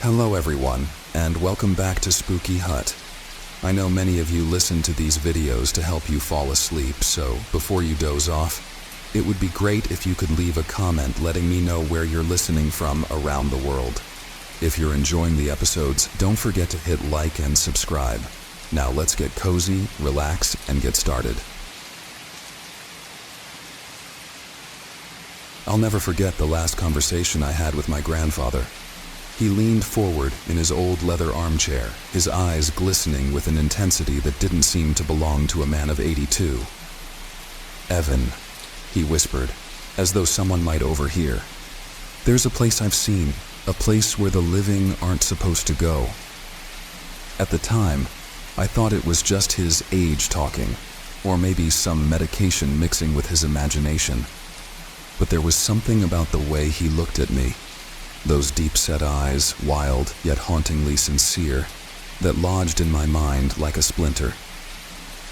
Hello everyone, and welcome back to Spooky Hut. I know many of you listen to these videos to help you fall asleep, so before you doze off, it would be great if you could leave a comment letting me know where you're listening from around the world. If you're enjoying the episodes, don't forget to hit like and subscribe. Now let's get cozy, relax, and get started. I'll never forget the last conversation I had with my grandfather. He leaned forward in his old leather armchair, his eyes glistening with an intensity that didn't seem to belong to a man of 82. "Evan," he whispered, as though someone might overhear. "There's a place I've seen, a place where the living aren't supposed to go." At the time, I thought it was just his age talking, or maybe some medication mixing with his imagination. But there was something about the way he looked at me, those deep-set eyes, wild yet hauntingly sincere, that lodged in my mind like a splinter.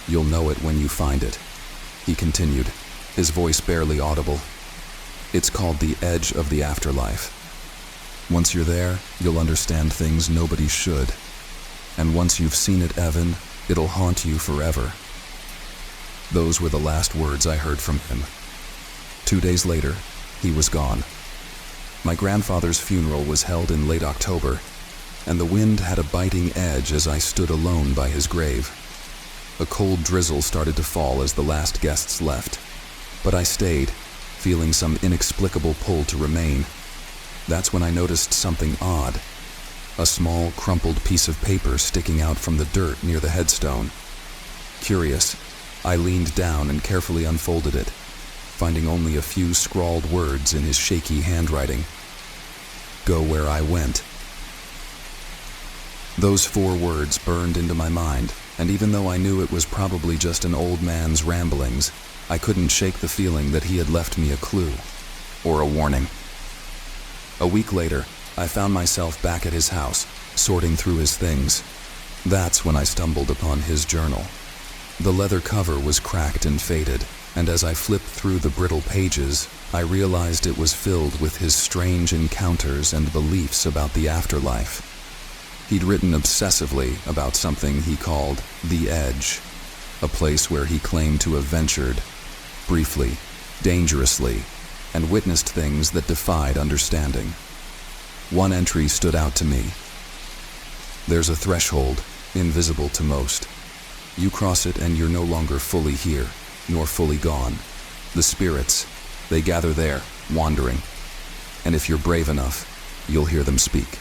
"You'll know it when you find it," he continued, his voice barely audible. "It's called the edge of the afterlife. Once you're there, you'll understand things nobody should. And once you've seen it, Evan, it'll haunt you forever." Those were the last words I heard from him. 2 days later, he was gone. My grandfather's funeral was held in late October, and the wind had a biting edge as I stood alone by his grave. A cold drizzle started to fall as the last guests left, but I stayed, feeling some inexplicable pull to remain. That's when I noticed something odd, a small, crumpled piece of paper sticking out from the dirt near the headstone. Curious, I leaned down and carefully unfolded it, finding only a few scrawled words in his shaky handwriting. "Go where I went." Those 4 words burned into my mind, and even though I knew it was probably just an old man's ramblings, I couldn't shake the feeling that he had left me a clue, or a warning. A week later, I found myself back at his house, sorting through his things. That's when I stumbled upon his journal. The leather cover was cracked and faded, and as I flipped through the brittle pages, I realized it was filled with his strange encounters and beliefs about the afterlife. He'd written obsessively about something he called the edge, a place where he claimed to have ventured, briefly, dangerously, and witnessed things that defied understanding. One entry stood out to me. "There's a threshold, invisible to most. You cross it and you're no longer fully here, nor fully gone. The spirits, they gather there, wandering. And if you're brave enough, you'll hear them speak."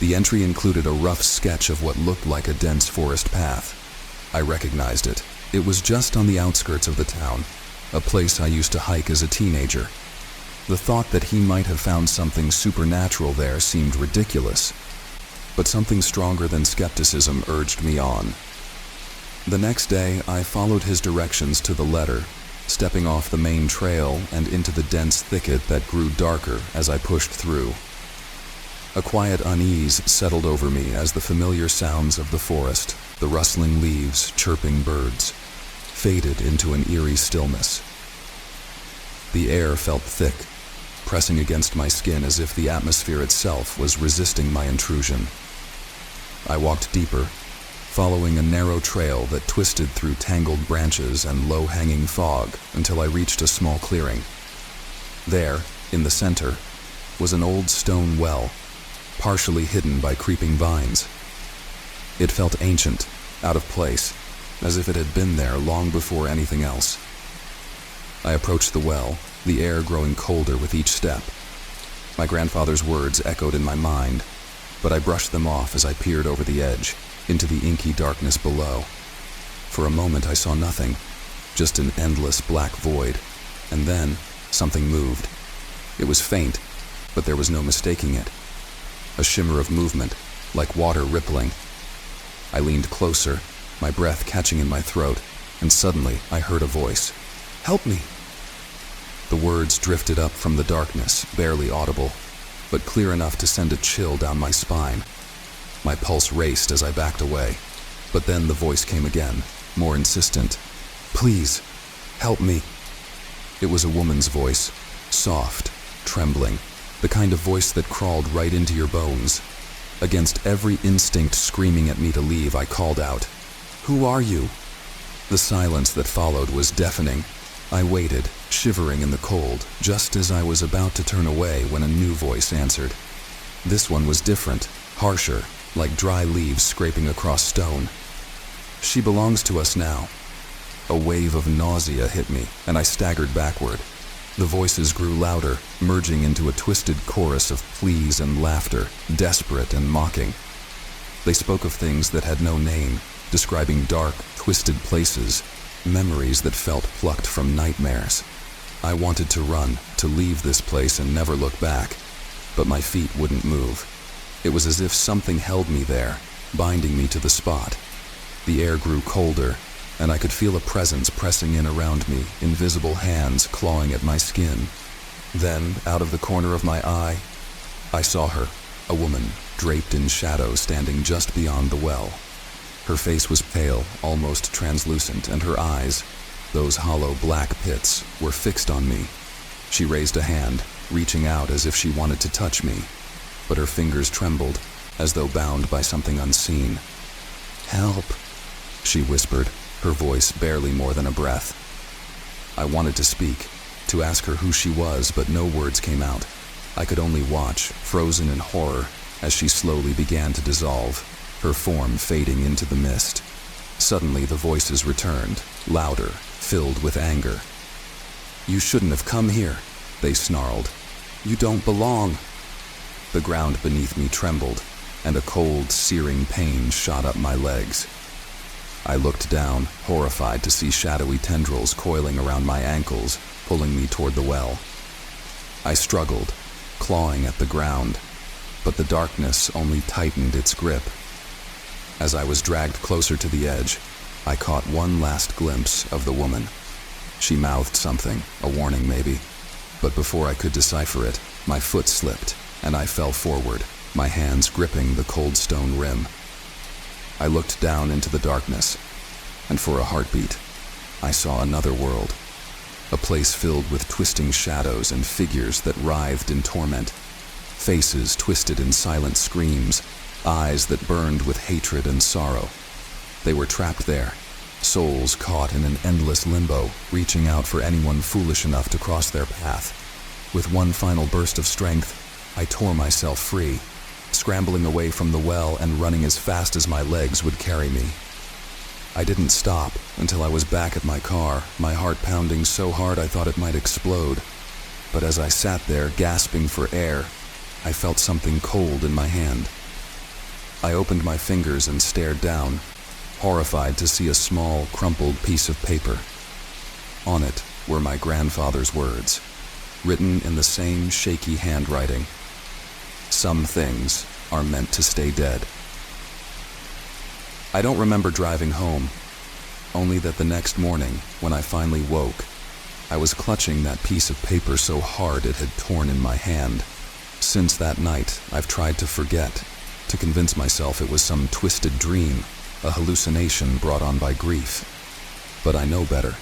The entry included a rough sketch of what looked like a dense forest path. I recognized it. It was just on the outskirts of the town, a place I used to hike as a teenager. The thought that he might have found something supernatural there seemed ridiculous, but something stronger than skepticism urged me on. The next day, I followed his directions to the letter, stepping off the main trail and into the dense thicket that grew darker as I pushed through. A quiet unease settled over me as the familiar sounds of the forest, the rustling leaves, chirping birds, faded into an eerie stillness. The air felt thick, pressing against my skin as if the atmosphere itself was resisting my intrusion. I walked deeper, following a narrow trail that twisted through tangled branches and low-hanging fog until I reached a small clearing. There, in the center, was an old stone well, partially hidden by creeping vines. It felt ancient, out of place, as if it had been there long before anything else. I approached the well, the air growing colder with each step. My grandfather's words echoed in my mind, but I brushed them off as I peered over the edge, into the inky darkness below. For a moment I saw nothing, just an endless black void, and then something moved. It was faint, but there was no mistaking it. A shimmer of movement, like water rippling. I leaned closer, my breath catching in my throat, and suddenly I heard a voice. "Help me!" The words drifted up from the darkness, barely audible, but clear enough to send a chill down my spine. My pulse raced as I backed away, but then the voice came again, more insistent. "Please, help me." It was a woman's voice, soft, trembling, the kind of voice that crawled right into your bones. Against every instinct screaming at me to leave, I called out, "Who are you?" The silence that followed was deafening. I waited, shivering in the cold, just as I was about to turn away when a new voice answered. This one was different, harsher, like dry leaves scraping across stone. "She belongs to us now." A wave of nausea hit me, and I staggered backward. The voices grew louder, merging into a twisted chorus of pleas and laughter, desperate and mocking. They spoke of things that had no name, describing dark, twisted places, memories that felt plucked from nightmares. I wanted to run, to leave this place and never look back, but my feet wouldn't move. It was as if something held me there, binding me to the spot. The air grew colder, and I could feel a presence pressing in around me, invisible hands clawing at my skin. Then, out of the corner of my eye, I saw her, a woman, draped in shadow, standing just beyond the well. Her face was pale, almost translucent, and her eyes, those hollow black pits, were fixed on me. She raised a hand, reaching out as if she wanted to touch me, but her fingers trembled, as though bound by something unseen. "Help," she whispered, her voice barely more than a breath. I wanted to speak, to ask her who she was, but no words came out. I could only watch, frozen in horror, as she slowly began to dissolve, her form fading into the mist. Suddenly the voices returned, louder, filled with anger. "You shouldn't have come here," they snarled. "You don't belong." The ground beneath me trembled, and a cold, searing pain shot up my legs. I looked down, horrified to see shadowy tendrils coiling around my ankles, pulling me toward the well. I struggled, clawing at the ground, but the darkness only tightened its grip. As I was dragged closer to the edge, I caught one last glimpse of the woman. She mouthed something, a warning maybe, but before I could decipher it, my foot slipped, and I fell forward, my hands gripping the cold stone rim. I looked down into the darkness, and for a heartbeat, I saw another world. A place filled with twisting shadows and figures that writhed in torment. Faces twisted in silent screams, eyes that burned with hatred and sorrow. They were trapped there, souls caught in an endless limbo, reaching out for anyone foolish enough to cross their path. With one final burst of strength, I tore myself free, scrambling away from the well and running as fast as my legs would carry me. I didn't stop until I was back at my car, my heart pounding so hard I thought it might explode. But as I sat there gasping for air, I felt something cold in my hand. I opened my fingers and stared down, horrified to see a small, crumpled piece of paper. On it were my grandfather's words, written in the same shaky handwriting. "Some things are meant to stay dead." I don't remember driving home, only that the next morning, when I finally woke, I was clutching that piece of paper so hard it had torn in my hand. Since that night, I've tried to forget, to convince myself it was some twisted dream, a hallucination brought on by grief. But I know better,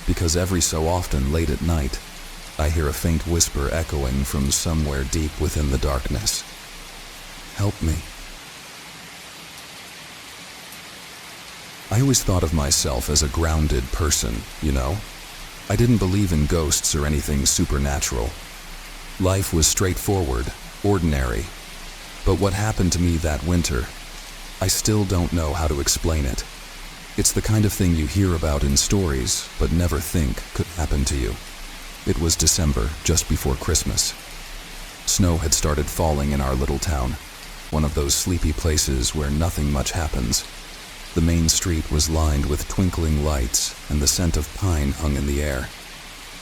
because every so often late at night, I hear a faint whisper echoing from somewhere deep within the darkness. "Help me." I always thought of myself as a grounded person, you know? I didn't believe in ghosts or anything supernatural. Life was straightforward, ordinary. But what happened to me that winter, I still don't know how to explain it. It's the kind of thing you hear about in stories, but never think could happen to you. It was December, just before Christmas. Snow had started falling in our little town, one of those sleepy places where nothing much happens. The main street was lined with twinkling lights, and the scent of pine hung in the air.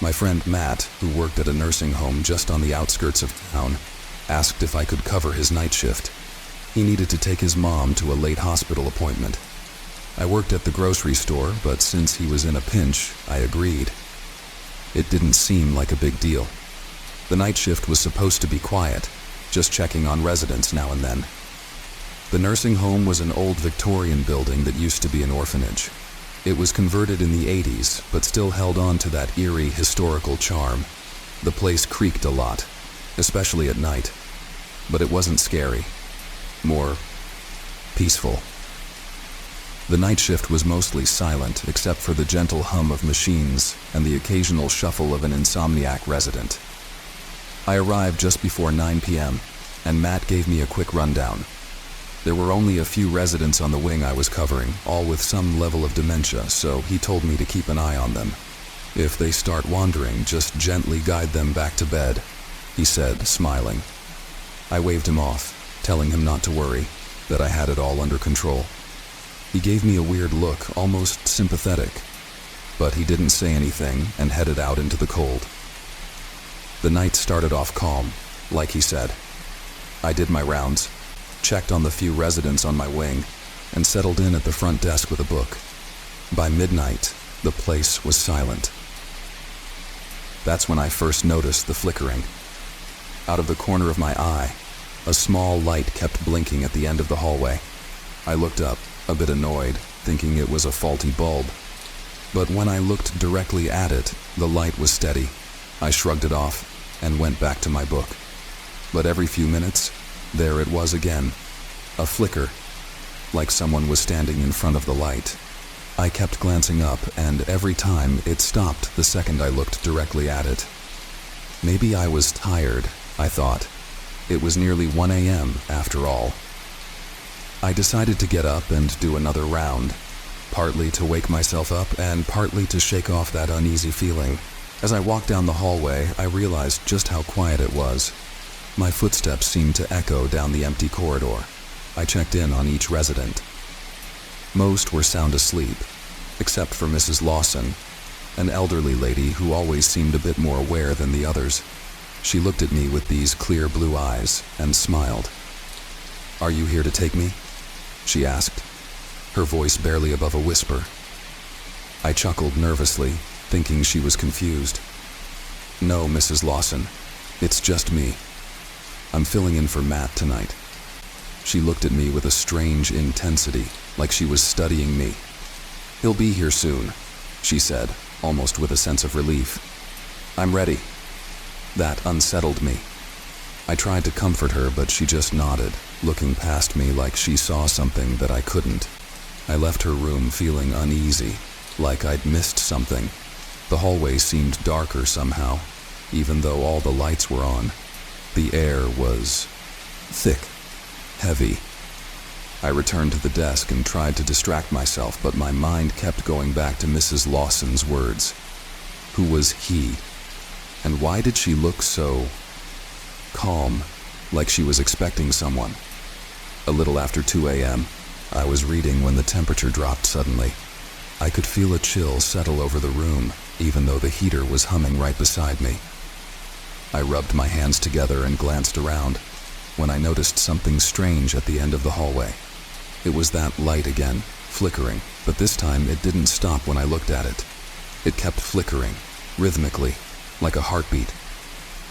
My friend Matt, who worked at a nursing home just on the outskirts of town, asked if I could cover his night shift. He needed to take his mom to a late hospital appointment. I worked at the grocery store, but since he was in a pinch, I agreed. It didn't seem like a big deal. The night shift was supposed to be quiet, just checking on residents now and then. The nursing home was an old Victorian building that used to be an orphanage. It was converted in the 80s, but still held on to that eerie historical charm. The place creaked a lot, especially at night. But it wasn't scary, more peaceful. The night shift was mostly silent, except for the gentle hum of machines and the occasional shuffle of an insomniac resident. I arrived just before 9 p.m., and Matt gave me a quick rundown. There were only a few residents on the wing I was covering, all with some level of dementia, so he told me to keep an eye on them. If they start wandering, just gently guide them back to bed, he said, smiling. I waved him off, telling him not to worry, that I had it all under control. He gave me a weird look, almost sympathetic, but he didn't say anything and headed out into the cold. The night started off calm, like he said. I did my rounds, checked on the few residents on my wing, and settled in at the front desk with a book. By midnight, the place was silent. That's when I first noticed the flickering. Out of the corner of my eye, a small light kept blinking at the end of the hallway. I looked up, a bit annoyed, thinking it was a faulty bulb. But when I looked directly at it, the light was steady. I shrugged it off and went back to my book. But every few minutes, there it was again, a flicker, like someone was standing in front of the light. I kept glancing up, and every time it stopped the second I looked directly at it. Maybe I was tired, I thought. It was nearly 1 a.m. after all. I decided to get up and do another round, partly to wake myself up and partly to shake off that uneasy feeling. As I walked down the hallway, I realized just how quiet it was. My footsteps seemed to echo down the empty corridor. I checked in on each resident. Most were sound asleep, except for Mrs. Lawson, an elderly lady who always seemed a bit more aware than the others. She looked at me with these clear blue eyes and smiled. "Are you here to take me?" she asked, her voice barely above a whisper. I chuckled nervously, thinking she was confused. "No, Mrs. Lawson, it's just me. I'm filling in for Matt tonight." She looked at me with a strange intensity, like she was studying me. "He'll be here soon," she said, almost with a sense of relief. "I'm ready." That unsettled me. I tried to comfort her, but she just nodded, looking past me like she saw something that I couldn't. I left her room feeling uneasy, like I'd missed something. The hallway seemed darker somehow, even though all the lights were on. The air was thick, heavy. I returned to the desk and tried to distract myself, but my mind kept going back to Mrs. Lawson's words. Who was he? And why did she look so calm, like she was expecting someone? A little after 2 a.m., I was reading when the temperature dropped suddenly. I could feel a chill settle over the room, even though the heater was humming right beside me. I rubbed my hands together and glanced around, when I noticed something strange at the end of the hallway. It was that light again, flickering, but this time it didn't stop when I looked at it. It kept flickering, rhythmically, like a heartbeat.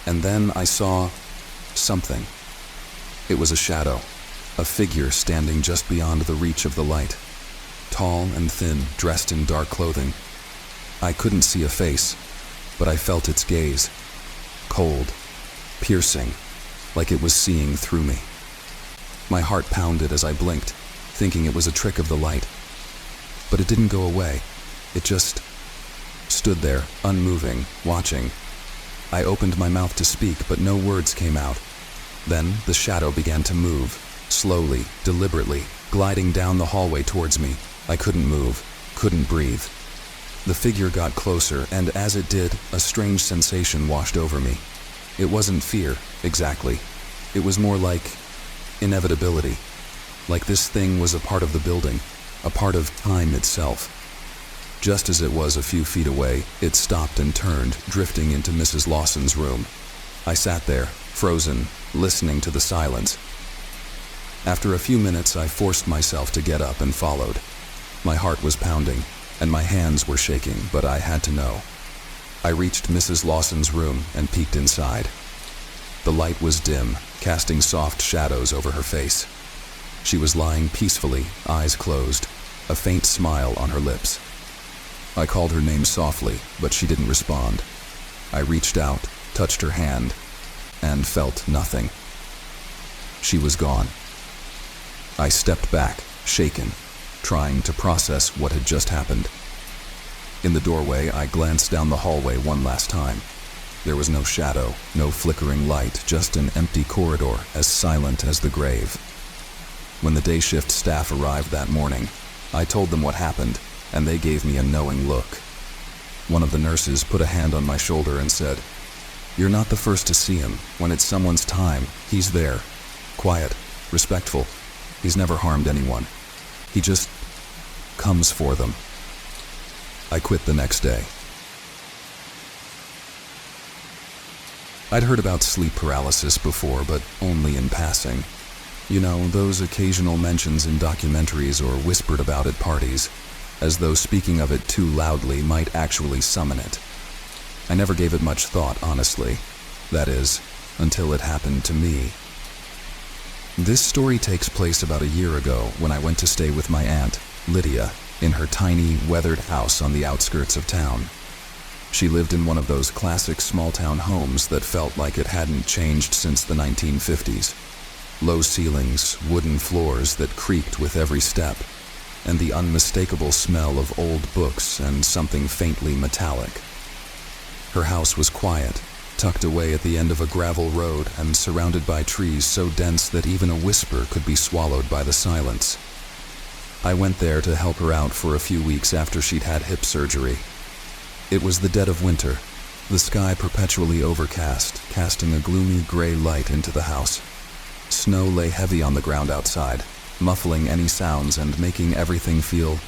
And then I saw something. It was a shadow, a figure standing just beyond the reach of the light. Tall and thin, dressed in dark clothing. I couldn't see a face, but I felt its gaze. Cold, piercing, like it was seeing through me. My heart pounded as I blinked, thinking it was a trick of the light. But it didn't go away. It just stood there, unmoving, watching. I opened my mouth to speak, but no words came out. Then the shadow began to move, slowly, deliberately, gliding down the hallway towards me. I couldn't move, couldn't breathe. The figure got closer, and as it did, a strange sensation washed over me. It wasn't fear, exactly. It was more like inevitability. Like this thing was a part of the building, a part of time itself. Just as it was a few feet away, it stopped and turned, drifting into Mrs. Lawson's room. I sat there, frozen, listening to the silence. After a few minutes, I forced myself to get up and followed. My heart was pounding, and my hands were shaking, but I had to know. I reached Mrs. Lawson's room and peeked inside. The light was dim, casting soft shadows over her face. She was lying peacefully, eyes closed, a faint smile on her lips. I called her name softly, but she didn't respond. I reached out, touched her hand. and felt nothing. She was gone. I stepped back, shaken, trying to process what had just happened. In the doorway, I glanced down the hallway one last time. There was no shadow, no flickering light, just an empty corridor as silent as the grave. When the day shift staff arrived that morning, I told them what happened, and they gave me a knowing look. One of the nurses put a hand on my shoulder and said, "You're not the first to see him. When it's someone's time, he's there. Quiet, respectful. He's never harmed anyone. He just comes for them." I quit the next day. I'd heard about sleep paralysis before, but only in passing. You know, those occasional mentions in documentaries or whispered about at parties, as though speaking of it too loudly might actually summon it. I never gave it much thought, honestly. That is, until it happened to me. This story takes place about a year ago when I went to stay with my aunt, Lydia, in her tiny, weathered house on the outskirts of town. She lived in one of those classic small-town homes that felt like it hadn't changed since the 1950s. Low ceilings, wooden floors that creaked with every step, and the unmistakable smell of old books and something faintly metallic. Her house was quiet, tucked away at the end of a gravel road and surrounded by trees so dense that even a whisper could be swallowed by the silence. I went there to help her out for a few weeks after she'd had hip surgery. It was the dead of winter, the sky perpetually overcast, casting a gloomy gray light into the house. Snow lay heavy on the ground outside, muffling any sounds and making everything feel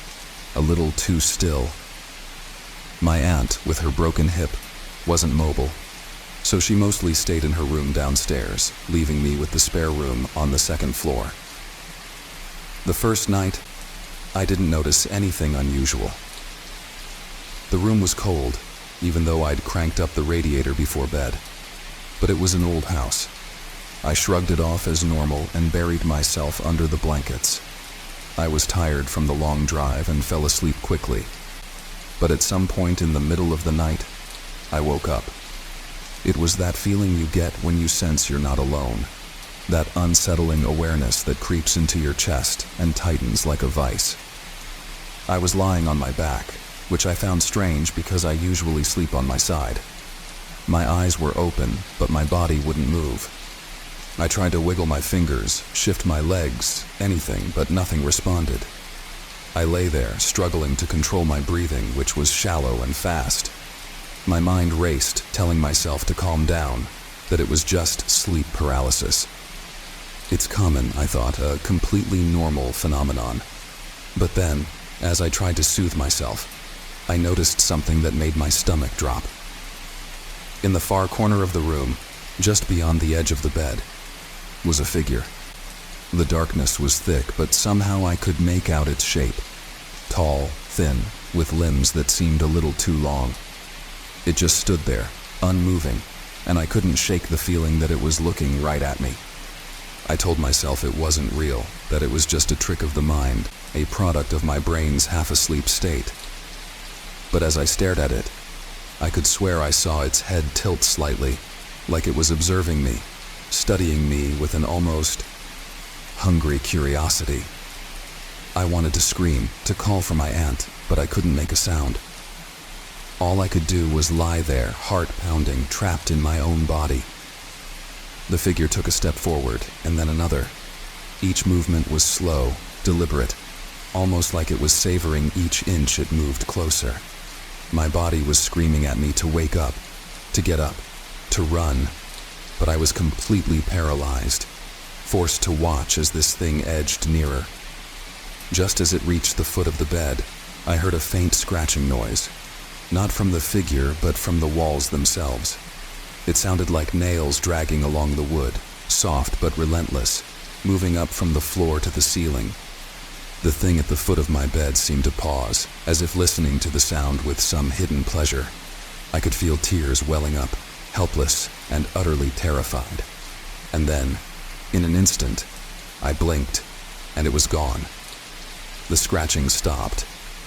a little too still. My aunt, with her broken hip, wasn't mobile, so she mostly stayed in her room downstairs, leaving me with the spare room on the second floor. The first night, I didn't notice anything unusual. The room was cold, even though I'd cranked up the radiator before bed, but it was an old house. I shrugged it off as normal and buried myself under the blankets. I was tired from the long drive and fell asleep quickly, but at some point in the middle of the night, I woke up. It was that feeling you get when you sense you're not alone, that unsettling awareness that creeps into your chest and tightens like a vice. I was lying on my back, which I found strange because I usually sleep on my side. My eyes were open, but my body wouldn't move. I tried to wiggle my fingers, shift my legs, anything, but nothing responded. I lay there, struggling to control my breathing, which was shallow and fast. My mind raced, telling myself to calm down, that it was just sleep paralysis. It's common, I thought, a completely normal phenomenon. But then, as I tried to soothe myself, I noticed something that made my stomach drop. In the far corner of the room, just beyond the edge of the bed, was a figure. The darkness was thick, but somehow I could make out its shape. Tall, thin, with limbs that seemed a little too long. It just stood there, unmoving, and I couldn't shake the feeling that it was looking right at me. I told myself it wasn't real, that it was just a trick of the mind, a product of my brain's half-asleep state. But as I stared at it, I could swear I saw its head tilt slightly, like it was observing me, studying me with an almost hungry curiosity. I wanted to scream, to call for my aunt, but I couldn't make a sound. All I could do was lie there, heart pounding, trapped in my own body. The figure took a step forward, and then another. Each movement was slow, deliberate, almost like it was savoring each inch it moved closer. My body was screaming at me to wake up, to get up, to run, but I was completely paralyzed, forced to watch as this thing edged nearer. Just as it reached the foot of the bed, I heard a faint scratching noise, not from the figure, but from the walls themselves. It sounded like nails dragging along the wood, soft but relentless, moving up from the floor to the ceiling. The thing at the foot of my bed seemed to pause, as if listening to the sound with some hidden pleasure. I could feel tears welling up, helpless and utterly terrified. And then, in an instant, I blinked, and it was gone. The scratching stopped.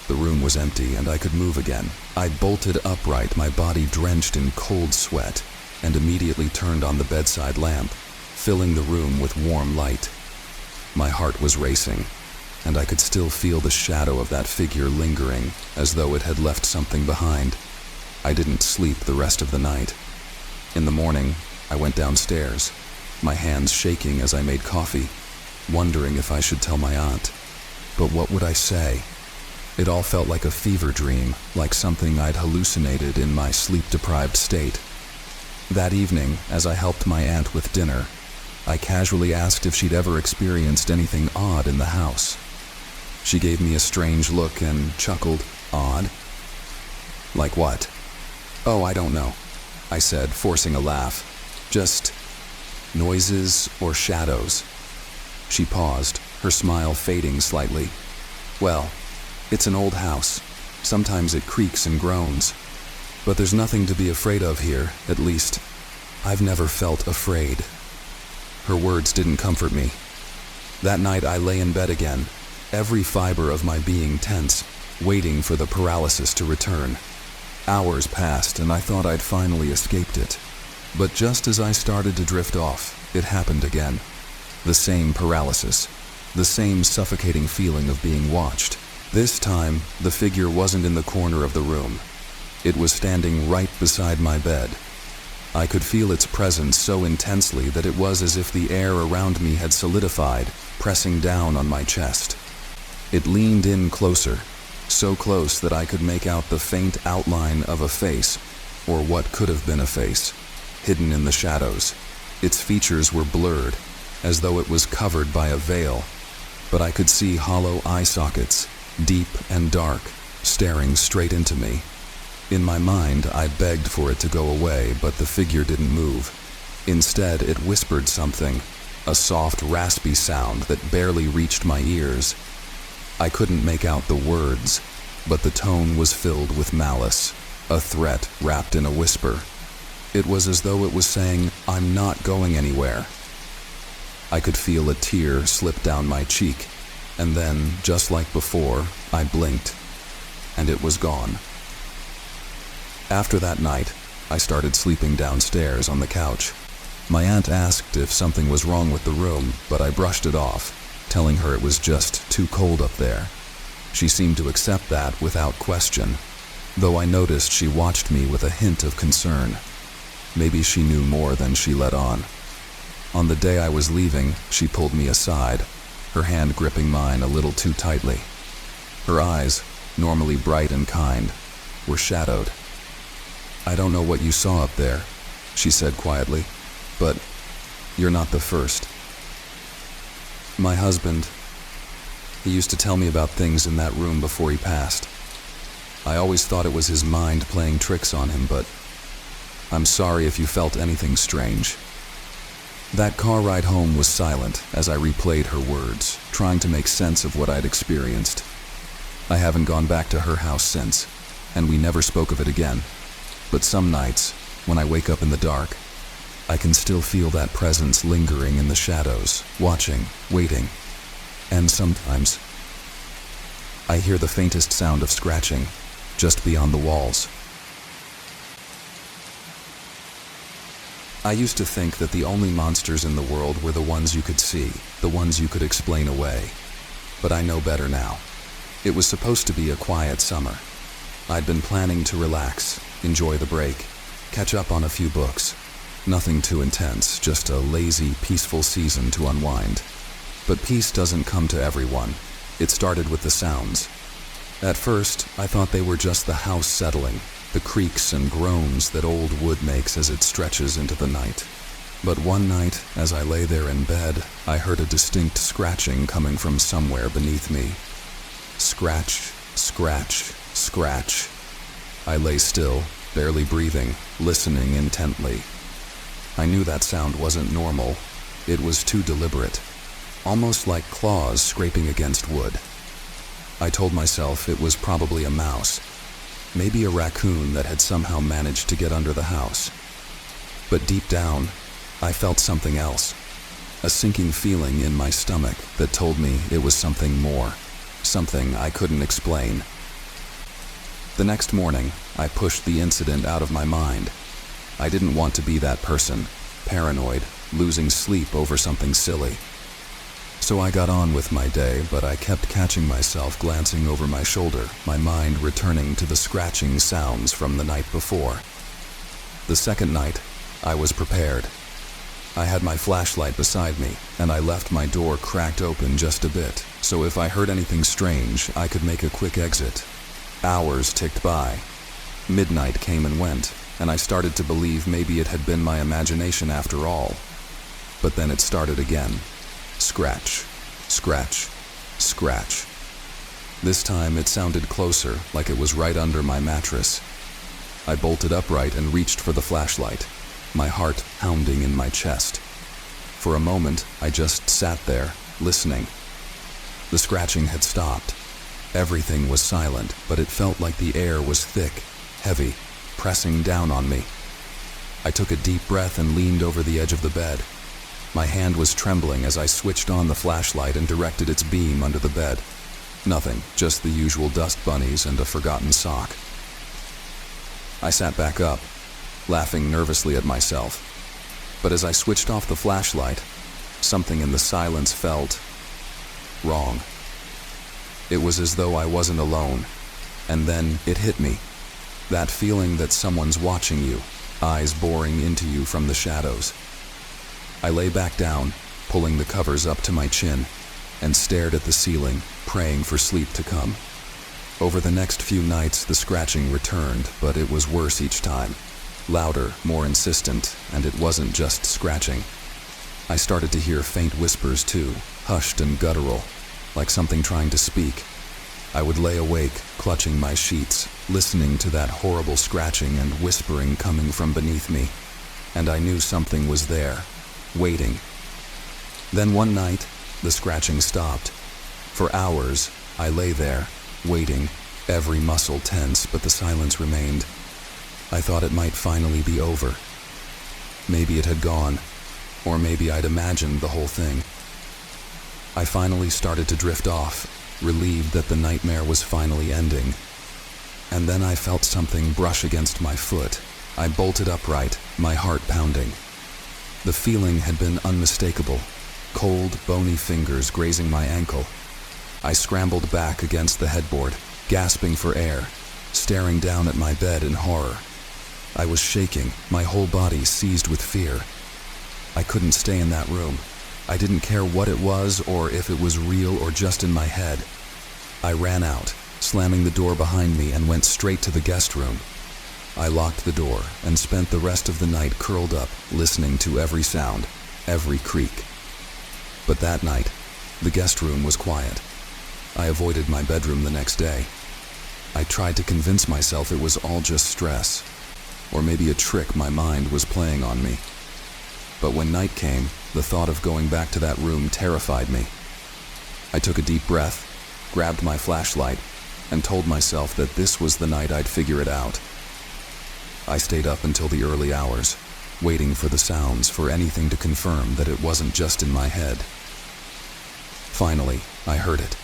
The room was empty, and I could move again. I bolted upright, my body drenched in cold sweat. and immediately turned on the bedside lamp, filling the room with warm light. My heart was racing, and I could still feel the shadow of that figure lingering, as though it had left something behind. I didn't sleep the rest of the night. In the morning, I went downstairs, my hands shaking as I made coffee, wondering if I should tell my aunt. But what would I say? It all felt like a fever dream, like something I'd hallucinated in my sleep-deprived state. That evening, as I helped my aunt with dinner, I casually asked if she'd ever experienced anything odd in the house. She gave me a strange look and chuckled. Odd? Like what? Oh, I don't know, I said, forcing a laugh. Just noises or shadows. She paused, her smile fading slightly. Well, it's an old house. Sometimes it creaks and groans. But there's nothing to be afraid of here, at least. I've never felt afraid. Her words didn't comfort me. That night I lay in bed again, every fiber of my being tense, waiting for the paralysis to return. Hours passed and I thought I'd finally escaped it. But just as I started to drift off, it happened again. The same paralysis, the same suffocating feeling of being watched. This time, the figure wasn't in the corner of the room. It was standing right beside my bed. I could feel its presence so intensely that it was as if the air around me had solidified, pressing down on my chest. It leaned in closer, so close that I could make out the faint outline of a face, or what could have been a face, hidden in the shadows. Its features were blurred, as though it was covered by a veil, but I could see hollow eye sockets, deep and dark, staring straight into me. In my mind, I begged for it to go away, but the figure didn't move. Instead, it whispered something, a soft, raspy sound that barely reached my ears. I couldn't make out the words, but the tone was filled with malice, a threat wrapped in a whisper. It was as though it was saying, "I'm not going anywhere." I could feel a tear slip down my cheek, and then, just like before, I blinked, and it was gone. After that night, I started sleeping downstairs on the couch. My aunt asked if something was wrong with the room, but I brushed it off, telling her it was just too cold up there. She seemed to accept that without question, though I noticed she watched me with a hint of concern. Maybe she knew more than she let on. On the day I was leaving, she pulled me aside, her hand gripping mine a little too tightly. Her eyes, normally bright and kind, were shadowed. "I don't know what you saw up there," she said quietly, "but you're not the first. My husband, he used to tell me about things in that room before he passed. I always thought it was his mind playing tricks on him, but I'm sorry if you felt anything strange." That car ride home was silent as I replayed her words, trying to make sense of what I'd experienced. I haven't gone back to her house since, and we never spoke of it again. But some nights, when I wake up in the dark, I can still feel that presence lingering in the shadows, watching, waiting. And sometimes, I hear the faintest sound of scratching, just beyond the walls. I used to think that the only monsters in the world were the ones you could see, the ones you could explain away. But I know better now. It was supposed to be a quiet summer. I'd been planning to relax, enjoy the break, catch up on a few books. Nothing too intense, just a lazy, peaceful season to unwind. But peace doesn't come to everyone. It started with the sounds. At first, I thought they were just the house settling, the creaks and groans that old wood makes as it stretches into the night. But one night, as I lay there in bed, I heard a distinct scratching coming from somewhere beneath me. Scratch, scratch, scratch. I lay still, barely breathing, listening intently. I knew that sound wasn't normal. It was too deliberate, almost like claws scraping against wood. I told myself it was probably a mouse, maybe a raccoon that had somehow managed to get under the house. But deep down, I felt something else, a sinking feeling in my stomach that told me it was something more, something I couldn't explain. The next morning, I pushed the incident out of my mind. I didn't want to be that person, paranoid, losing sleep over something silly. So I got on with my day, but I kept catching myself glancing over my shoulder, my mind returning to the scratching sounds from the night before. The second night, I was prepared. I had my flashlight beside me, and I left my door cracked open just a bit, so if I heard anything strange, I could make a quick exit. Hours ticked by. Midnight came and went, and I started to believe maybe it had been my imagination after all. But then it started again. Scratch, scratch, scratch. This time it sounded closer, like it was right under my mattress. I bolted upright and reached for the flashlight, my heart pounding in my chest. For a moment, I just sat there, listening. The scratching had stopped. Everything was silent, but it felt like the air was thick, heavy, pressing down on me. I took a deep breath and leaned over the edge of the bed. My hand was trembling as I switched on the flashlight and directed its beam under the bed. Nothing, just the usual dust bunnies and a forgotten sock. I sat back up, laughing nervously at myself. But as I switched off the flashlight, something in the silence felt wrong. It was as though I wasn't alone, and then it hit me. That feeling that someone's watching you, eyes boring into you from the shadows. I lay back down, pulling the covers up to my chin, and stared at the ceiling, praying for sleep to come. Over the next few nights, the scratching returned, but it was worse each time. Louder, more insistent, and it wasn't just scratching. I started to hear faint whispers too, hushed and guttural, like something trying to speak. I would lay awake, clutching my sheets, listening to that horrible scratching and whispering coming from beneath me. And I knew something was there, waiting. Then one night, the scratching stopped. For hours, I lay there, waiting, every muscle tense, but the silence remained. I thought it might finally be over. Maybe it had gone, or maybe I'd imagined the whole thing. I finally started to drift off, relieved that the nightmare was finally ending. And then I felt something brush against my foot. I bolted upright, my heart pounding. The feeling had been unmistakable, cold, bony fingers grazing my ankle. I scrambled back against the headboard, gasping for air, staring down at my bed in horror. I was shaking, my whole body seized with fear. I couldn't stay in that room. I didn't care what it was or if it was real or just in my head. I ran out, slamming the door behind me, and went straight to the guest room. I locked the door and spent the rest of the night curled up, listening to every sound, every creak. But that night, the guest room was quiet. I avoided my bedroom the next day. I tried to convince myself it was all just stress, or maybe a trick my mind was playing on me. But when night came, the thought of going back to that room terrified me. I took a deep breath, grabbed my flashlight, and told myself that this was the night I'd figure it out. I stayed up until the early hours, waiting for the sounds, for anything to confirm that it wasn't just in my head. Finally, I heard it.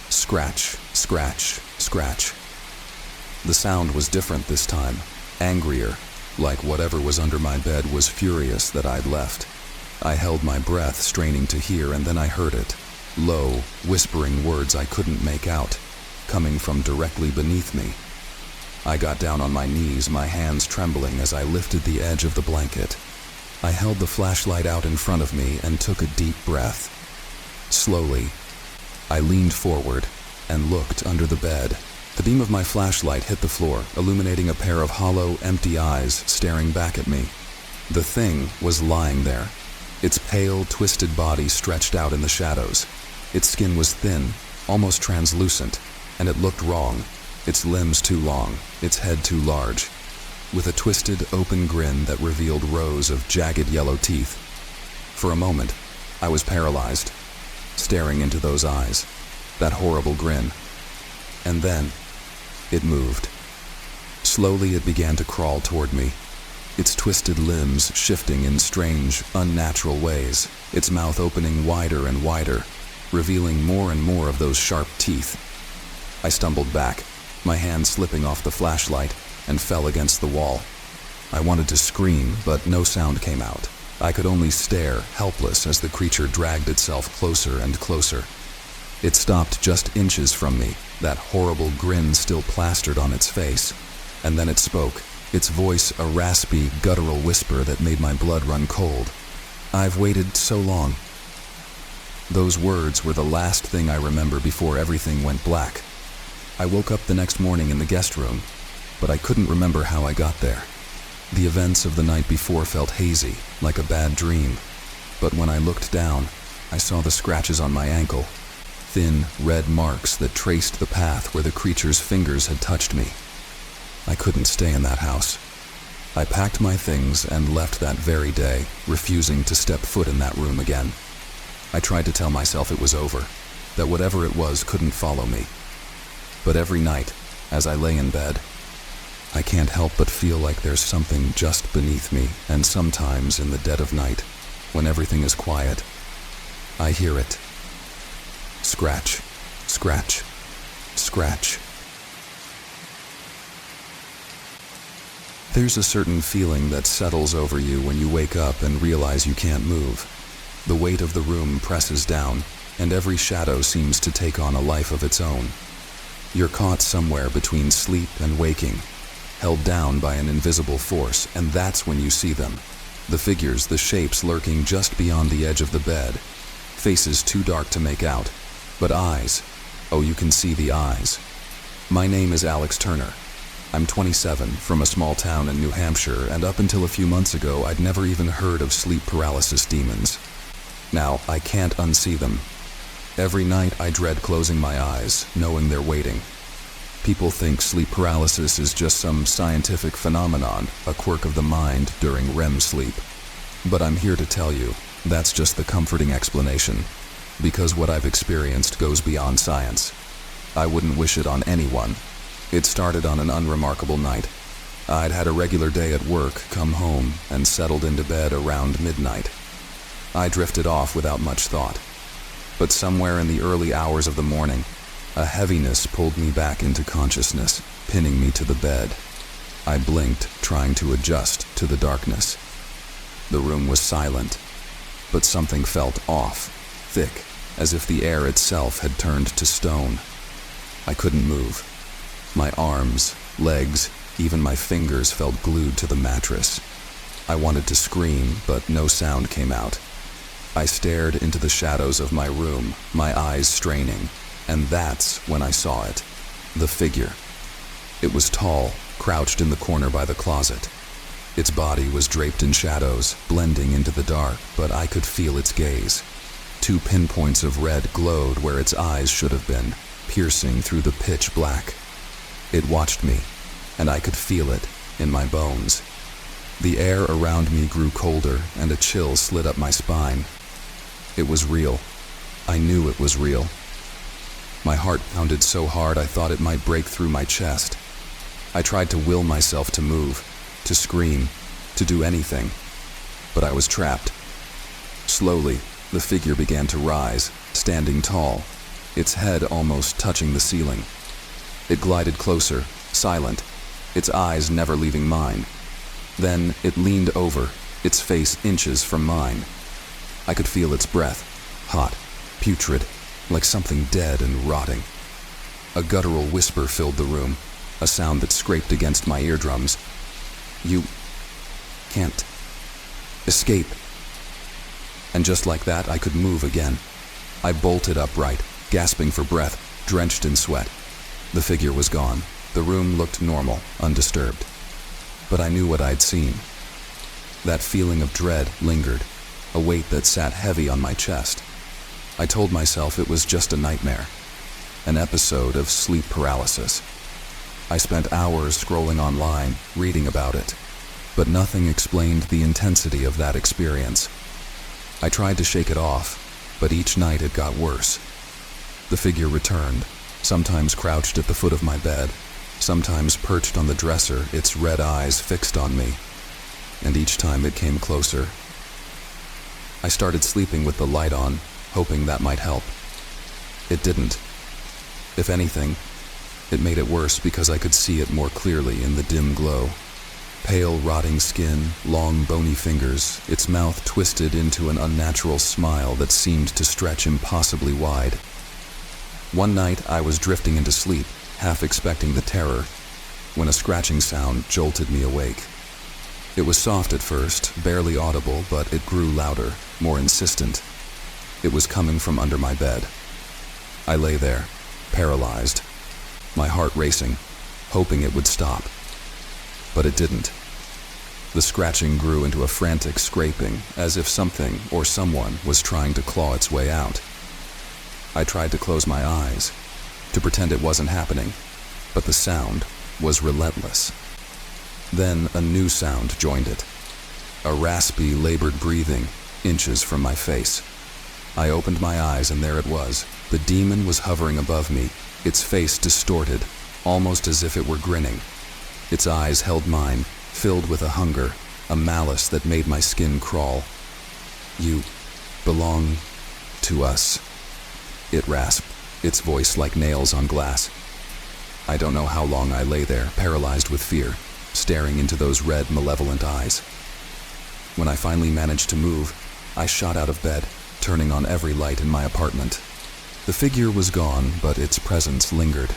Scratch, scratch, scratch. The sound was different this time, angrier, like whatever was under my bed was furious that I'd left. I held my breath, straining to hear, and then I heard it. Low, whispering words I couldn't make out, coming from directly beneath me. I got down on my knees, my hands trembling as I lifted the edge of the blanket. I held the flashlight out in front of me and took a deep breath. Slowly, I leaned forward and looked under the bed. The beam of my flashlight hit the floor, illuminating a pair of hollow, empty eyes staring back at me. The thing was lying there, its pale, twisted body stretched out in the shadows. Its skin was thin, almost translucent, and it looked wrong. Its limbs too long, its head too large, with a twisted, open grin that revealed rows of jagged yellow teeth. For a moment, I was paralyzed, staring into those eyes, that horrible grin. And then, it moved. Slowly it began to crawl toward me, its twisted limbs shifting in strange, unnatural ways, its mouth opening wider and wider, revealing more and more of those sharp teeth. I stumbled back, my hand slipping off the flashlight, and fell against the wall. I wanted to scream, but no sound came out. I could only stare, helpless, as the creature dragged itself closer and closer. It stopped just inches from me, that horrible grin still plastered on its face. And then it spoke, its voice a raspy, guttural whisper that made my blood run cold. "I've waited so long." Those words were the last thing I remember before everything went black. I woke up the next morning in the guest room, but I couldn't remember how I got there. The events of the night before felt hazy, like a bad dream. But when I looked down, I saw the scratches on my ankle, thin, red marks that traced the path where the creature's fingers had touched me. I couldn't stay in that house. I packed my things and left that very day, refusing to step foot in that room again. I tried to tell myself it was over, that whatever it was couldn't follow me. But every night, as I lay in bed, I can't help but feel like there's something just beneath me, and sometimes in the dead of night, when everything is quiet, I hear it. Scratch, scratch, scratch. There's a certain feeling that settles over you when you wake up and realize you can't move. The weight of the room presses down, and every shadow seems to take on a life of its own. You're caught somewhere between sleep and waking, held down by an invisible force, and that's when you see them. The figures, the shapes lurking just beyond the edge of the bed. Faces too dark to make out, but eyes. Oh, you can see the eyes. My name is Alex Turner. I'm 27, from a small town in New Hampshire, and up until a few months ago, I'd never even heard of sleep paralysis demons. Now, I can't unsee them. Every night I dread closing my eyes, knowing they're waiting. People think sleep paralysis is just some scientific phenomenon, a quirk of the mind during REM sleep. But I'm here to tell you, that's just the comforting explanation, because what I've experienced goes beyond science. I wouldn't wish it on anyone. It started on an unremarkable night. I'd had a regular day at work, come home, and settled into bed around midnight. I drifted off without much thought. But somewhere in the early hours of the morning, a heaviness pulled me back into consciousness, pinning me to the bed. I blinked, trying to adjust to the darkness. The room was silent, but something felt off, thick, as if the air itself had turned to stone. I couldn't move. My arms, legs, even my fingers felt glued to the mattress. I wanted to scream, but no sound came out. I stared into the shadows of my room, my eyes straining, and that's when I saw it. The figure. It was tall, crouched in the corner by the closet. Its body was draped in shadows, blending into the dark, but I could feel its gaze. 2 pinpoints of red glowed where its eyes should have been, piercing through the pitch black. It watched me, and I could feel it in my bones. The air around me grew colder, and a chill slid up my spine. It was real. I knew it was real. My heart pounded so hard I thought it might break through my chest. I tried to will myself to move, to scream, to do anything, but I was trapped. Slowly, the figure began to rise, standing tall, its head almost touching the ceiling. It glided closer, silent, its eyes never leaving mine. Then it leaned over, its face inches from mine. I could feel its breath, hot, putrid, like something dead and rotting. A guttural whisper filled the room, a sound that scraped against my eardrums. "You can't escape." And just like that, I could move again. I bolted upright, gasping for breath, drenched in sweat. The figure was gone. The room looked normal, undisturbed. But I knew what I'd seen. That feeling of dread lingered, a weight that sat heavy on my chest. I told myself it was just a nightmare, an episode of sleep paralysis. I spent hours scrolling online, reading about it, but nothing explained the intensity of that experience. I tried to shake it off, but each night it got worse. The figure returned, sometimes crouched at the foot of my bed, sometimes perched on the dresser, its red eyes fixed on me, and each time it came closer. I started sleeping with the light on, hoping that might help. It didn't. If anything, it made it worse because I could see it more clearly in the dim glow. Pale, rotting skin, long, bony fingers, its mouth twisted into an unnatural smile that seemed to stretch impossibly wide. One night, I was drifting into sleep, half expecting the terror, when a scratching sound jolted me awake. It was soft at first, barely audible, but it grew louder, more insistent. It was coming from under my bed. I lay there, paralyzed, my heart racing, hoping it would stop. But it didn't. The scratching grew into a frantic scraping, as if something or someone was trying to claw its way out. I tried to close my eyes, to pretend it wasn't happening, but the sound was relentless. Then a new sound joined it, a raspy, labored breathing, inches from my face. I opened my eyes and there it was. The demon was hovering above me, its face distorted, almost as if it were grinning. Its eyes held mine, filled with a hunger, a malice that made my skin crawl. "You belong to us," it rasped, its voice like nails on glass. I don't know how long I lay there, paralyzed with fear, staring into those red, malevolent eyes. When I finally managed to move, I shot out of bed, turning on every light in my apartment. The figure was gone, but its presence lingered.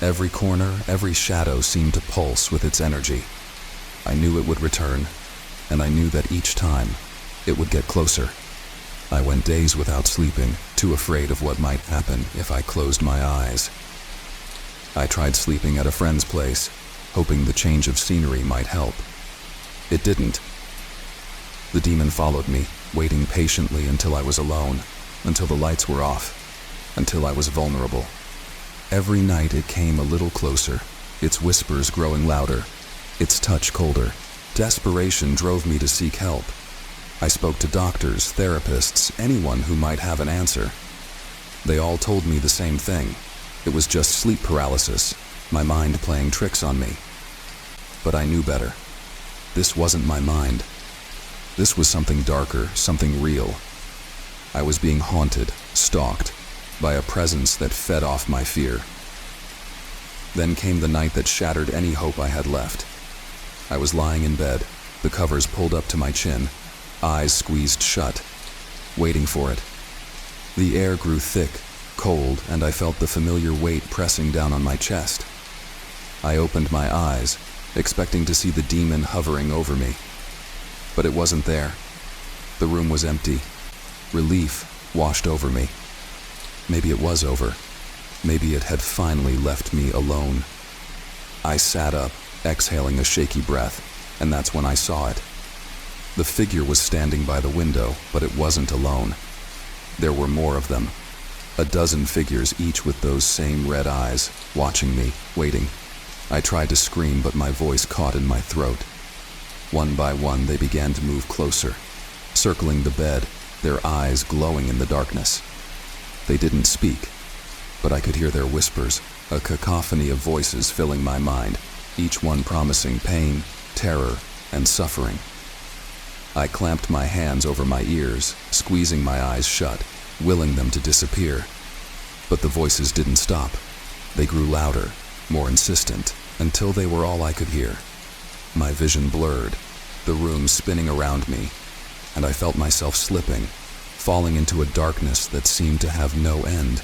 Every corner, every shadow seemed to pulse with its energy. I knew it would return, and I knew that each time, it would get closer. I went days without sleeping, too afraid of what might happen if I closed my eyes. I tried sleeping at a friend's place, hoping the change of scenery might help. It didn't. The demon followed me, waiting patiently until I was alone, until the lights were off, until I was vulnerable. Every night it came a little closer, its whispers growing louder, its touch colder. Desperation drove me to seek help. I spoke to doctors, therapists, anyone who might have an answer. They all told me the same thing. It was just sleep paralysis, my mind playing tricks on me. But I knew better. This wasn't my mind. This was something darker, something real. I was being haunted, stalked, by a presence that fed off my fear. Then came the night that shattered any hope I had left. I was lying in bed, the covers pulled up to my chin, eyes squeezed shut, waiting for it. The air grew thick, cold, and I felt the familiar weight pressing down on my chest. I opened my eyes, expecting to see the demon hovering over me. But it wasn't there. The room was empty. Relief washed over me. Maybe it was over. Maybe it had finally left me alone. I sat up, exhaling a shaky breath, and that's when I saw it. The figure was standing by the window, but it wasn't alone. There were more of them. A dozen figures, each with those same red eyes, watching me, waiting. I tried to scream, but my voice caught in my throat. One by one, they began to move closer, circling the bed, their eyes glowing in the darkness. They didn't speak, but I could hear their whispers, a cacophony of voices filling my mind, each one promising pain, terror, and suffering. I clamped my hands over my ears, squeezing my eyes shut, willing them to disappear. But the voices didn't stop. They grew louder, more insistent, until they were all I could hear. My vision blurred, the room spinning around me, and I felt myself slipping, falling into a darkness that seemed to have no end.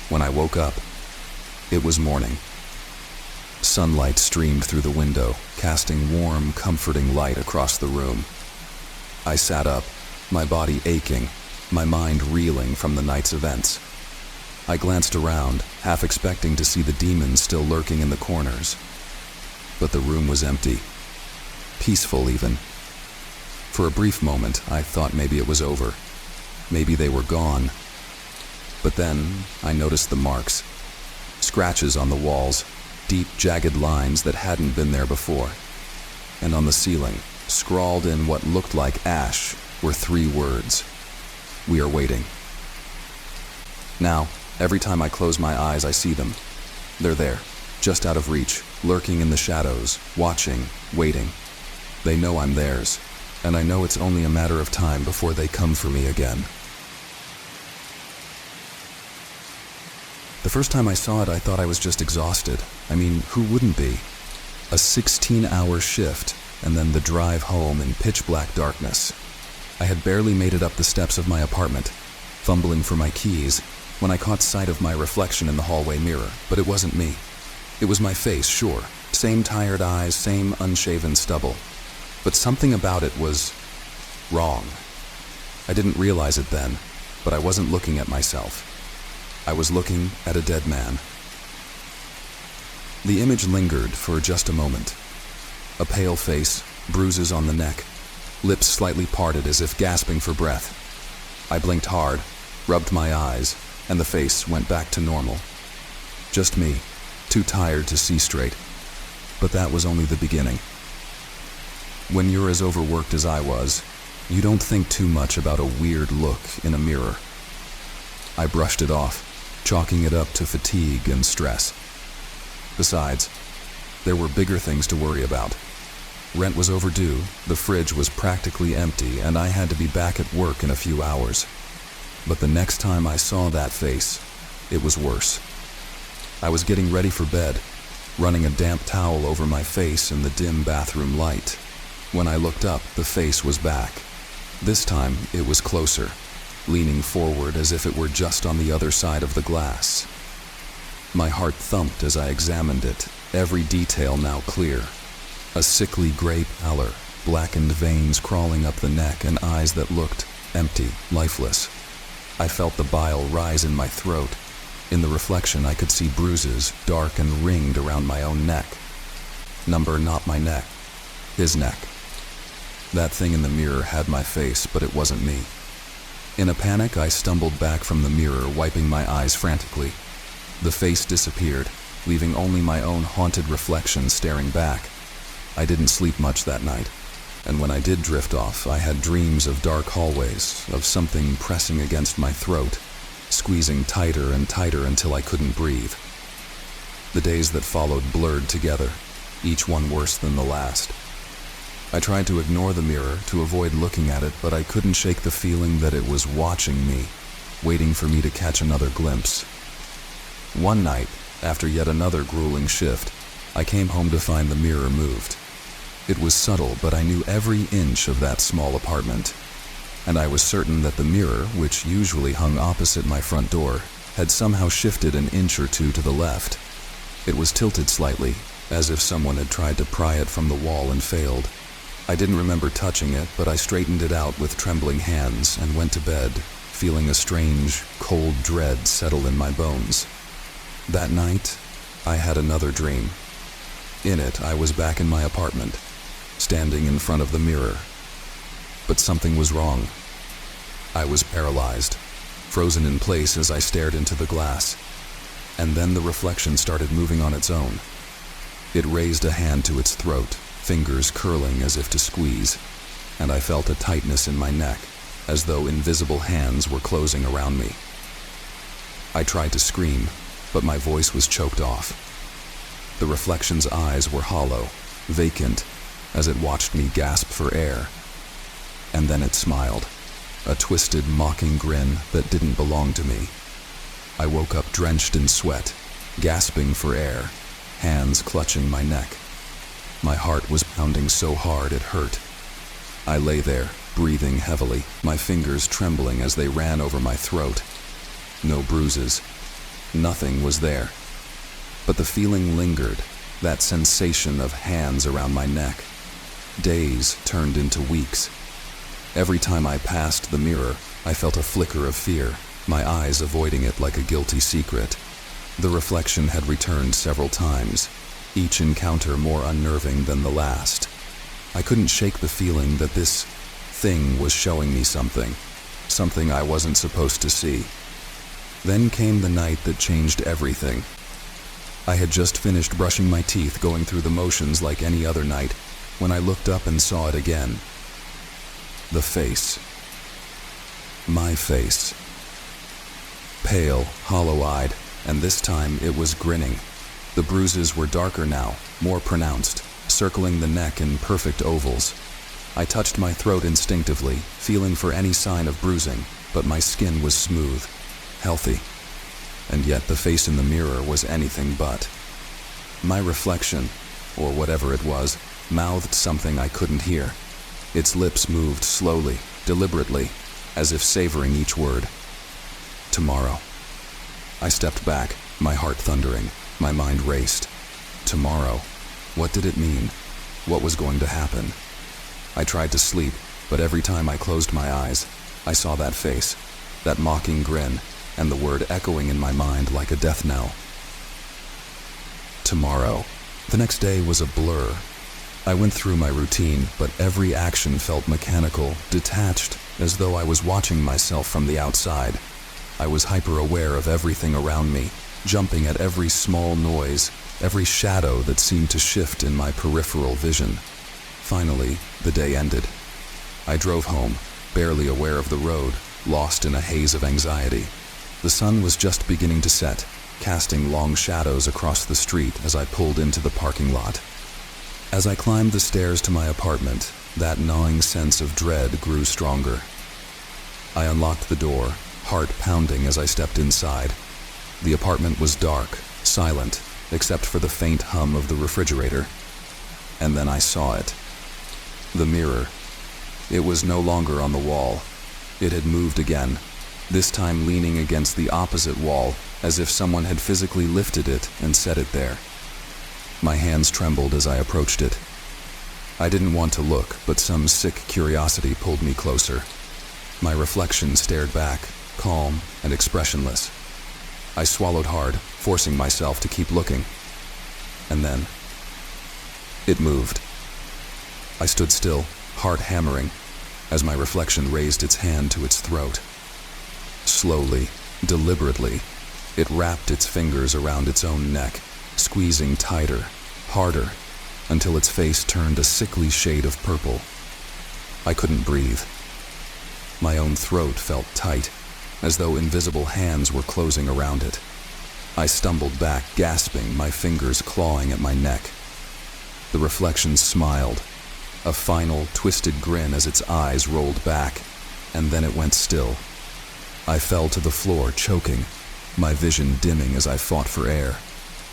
When I woke up, it was morning. Sunlight streamed through the window, casting warm, comforting light across the room. I sat up, my body aching, my mind reeling from the night's events. I glanced around, half expecting to see the demons still lurking in the corners. But the room was empty, peaceful even. For a brief moment, I thought maybe it was over. Maybe they were gone. But then, I noticed the marks. Scratches on the walls, deep, jagged lines that hadn't been there before. And on the ceiling, scrawled in what looked like ash, were 3 words. "We are waiting." Now, every time I close my eyes, I see them. They're there, just out of reach, lurking in the shadows, watching, waiting. They know I'm theirs, and I know it's only a matter of time before they come for me again. The first time I saw it, I thought I was just exhausted. I mean, who wouldn't be? A 16-hour shift, and then the drive home in pitch-black darkness. I had barely made it up the steps of my apartment, fumbling for my keys, when I caught sight of my reflection in the hallway mirror, but it wasn't me. It was my face, sure. Same tired eyes, same unshaven stubble. But something about it was wrong. I didn't realize it then, but I wasn't looking at myself. I was looking at a dead man. The image lingered for just a moment. A pale face, bruises on the neck, lips slightly parted as if gasping for breath. I blinked hard, rubbed my eyes, and the face went back to normal. Just me, too tired to see straight. But that was only the beginning. When you're as overworked as I was, you don't think too much about a weird look in a mirror. I brushed it off, chalking it up to fatigue and stress. Besides, there were bigger things to worry about. Rent was overdue, the fridge was practically empty, and I had to be back at work in a few hours. But the next time I saw that face, it was worse. I was getting ready for bed, running a damp towel over my face in the dim bathroom light. When I looked up, the face was back. This time, it was closer, leaning forward as if it were just on the other side of the glass. My heart thumped as I examined it, every detail now clear. A sickly gray pallor, blackened veins crawling up the neck, and eyes that looked empty, lifeless. I felt the bile rise in my throat. In the reflection, I could see bruises, dark and ringed around my own neck. Number not my neck, his neck. That thing in the mirror had my face, but it wasn't me. In a panic, I stumbled back from the mirror, wiping my eyes frantically. The face disappeared, leaving only my own haunted reflection staring back. I didn't sleep much that night, and when I did drift off, I had dreams of dark hallways, of something pressing against my throat, squeezing tighter and tighter until I couldn't breathe. The days that followed blurred together, each one worse than the last. I tried to ignore the mirror, to avoid looking at it, but I couldn't shake the feeling that it was watching me, waiting for me to catch another glimpse. One night, after yet another grueling shift, I came home to find the mirror moved. It was subtle, but I knew every inch of that small apartment. And I was certain that the mirror, which usually hung opposite my front door, had somehow shifted an inch or two to the left. It was tilted slightly, as if someone had tried to pry it from the wall and failed. I didn't remember touching it, but I straightened it out with trembling hands and went to bed, feeling a strange, cold dread settle in my bones. That night, I had another dream. In it, I was back in my apartment, standing in front of the mirror. But something was wrong. I was paralyzed, frozen in place as I stared into the glass. And then the reflection started moving on its own. It raised a hand to its throat, fingers curling as if to squeeze, and I felt a tightness in my neck, as though invisible hands were closing around me. I tried to scream, but my voice was choked off. The reflection's eyes were hollow, vacant, as it watched me gasp for air. And then it smiled, a twisted, mocking grin that didn't belong to me. I woke up drenched in sweat, gasping for air, hands clutching my neck. My heart was pounding so hard it hurt. I lay there, breathing heavily, my fingers trembling as they ran over my throat. No bruises. Nothing was there. But the feeling lingered, that sensation of hands around my neck. Days turned into weeks. Every time I passed the mirror, I felt a flicker of fear, my eyes avoiding it like a guilty secret. The reflection had returned several times, each encounter more unnerving than the last. I couldn't shake the feeling that this thing was showing me something I wasn't supposed to see. Then came the night that changed everything. I had just finished brushing my teeth, going through the motions like any other night, when I looked up and saw it again. The face. My face. Pale, hollow-eyed, and this time it was grinning. The bruises were darker now, more pronounced, circling the neck in perfect ovals. I touched my throat instinctively, feeling for any sign of bruising, but my skin was smooth, healthy. And yet the face in the mirror was anything but. My reflection, or whatever it was, mouthed something I couldn't hear. Its lips moved slowly, deliberately, as if savoring each word. Tomorrow. I stepped back, my heart thundering, my mind raced. Tomorrow. What did it mean? What was going to happen? I tried to sleep, but every time I closed my eyes, I saw that face, that mocking grin, and the word echoing in my mind like a death knell. Tomorrow. The next day was a blur. I went through my routine, but every action felt mechanical, detached, as though I was watching myself from the outside. I was hyper-aware of everything around me, jumping at every small noise, every shadow that seemed to shift in my peripheral vision. Finally, the day ended. I drove home, barely aware of the road, lost in a haze of anxiety. The sun was just beginning to set, casting long shadows across the street as I pulled into the parking lot. As I climbed the stairs to my apartment, that gnawing sense of dread grew stronger. I unlocked the door, heart pounding as I stepped inside. The apartment was dark, silent, except for the faint hum of the refrigerator. And then I saw it. The mirror. It was no longer on the wall. It had moved again, this time leaning against the opposite wall, as if someone had physically lifted it and set it there. My hands trembled as I approached it. I didn't want to look, but some sick curiosity pulled me closer. My reflection stared back, calm and expressionless. I swallowed hard, forcing myself to keep looking. And then, it moved. I stood still, heart hammering, as my reflection raised its hand to its throat. Slowly, deliberately, it wrapped its fingers around its own neck, squeezing tighter, harder, until its face turned a sickly shade of purple. I couldn't breathe. My own throat felt tight, as though invisible hands were closing around it. I stumbled back, gasping, my fingers clawing at my neck. The reflection smiled, a final, twisted grin as its eyes rolled back, and then it went still. I fell to the floor, choking, my vision dimming as I fought for air.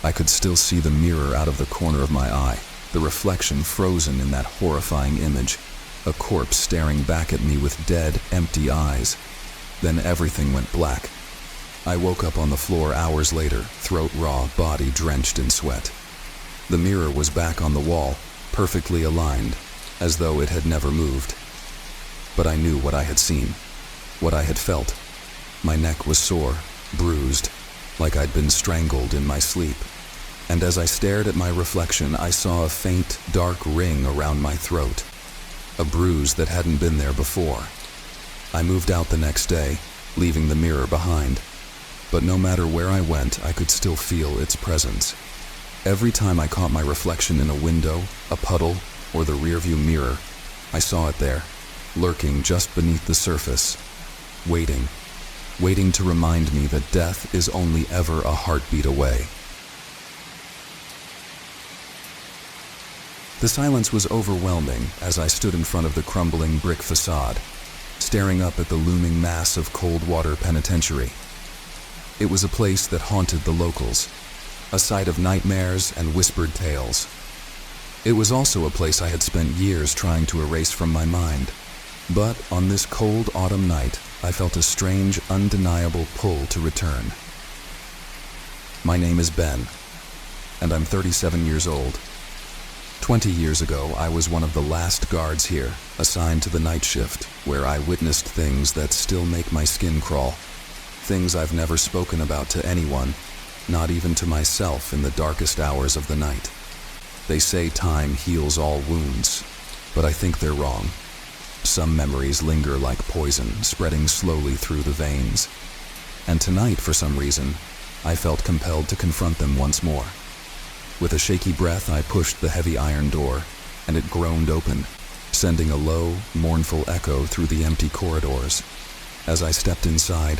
I could still see the mirror out of the corner of my eye, the reflection frozen in that horrifying image, a corpse staring back at me with dead, empty eyes. Then everything went black. I woke up on the floor hours later, throat raw, body drenched in sweat. The mirror was back on the wall, perfectly aligned, as though it had never moved. But I knew what I had seen, what I had felt. My neck was sore, bruised, like I'd been strangled in my sleep. And as I stared at my reflection, I saw a faint, dark ring around my throat, a bruise that hadn't been there before. I moved out the next day, leaving the mirror behind. But no matter where I went, I could still feel its presence. Every time I caught my reflection in a window, a puddle, or the rearview mirror, I saw it there, lurking just beneath the surface, waiting to remind me that death is only ever a heartbeat away. The silence was overwhelming as I stood in front of the crumbling brick facade, staring up at the looming mass of Coldwater Penitentiary. It was a place that haunted the locals, a site of nightmares and whispered tales. It was also a place I had spent years trying to erase from my mind. But on this cold autumn night, I felt a strange, undeniable pull to return. My name is Ben, and I'm 37 years old. 20 years ago, I was one of the last guards here, assigned to the night shift, where I witnessed things that still make my skin crawl. Things I've never spoken about to anyone, not even to myself in the darkest hours of the night. They say time heals all wounds, but I think they're wrong. Some memories linger like poison, spreading slowly through the veins. And tonight, for some reason, I felt compelled to confront them once more. With a shaky breath, I pushed the heavy iron door, and it groaned open, sending a low, mournful echo through the empty corridors. As I stepped inside,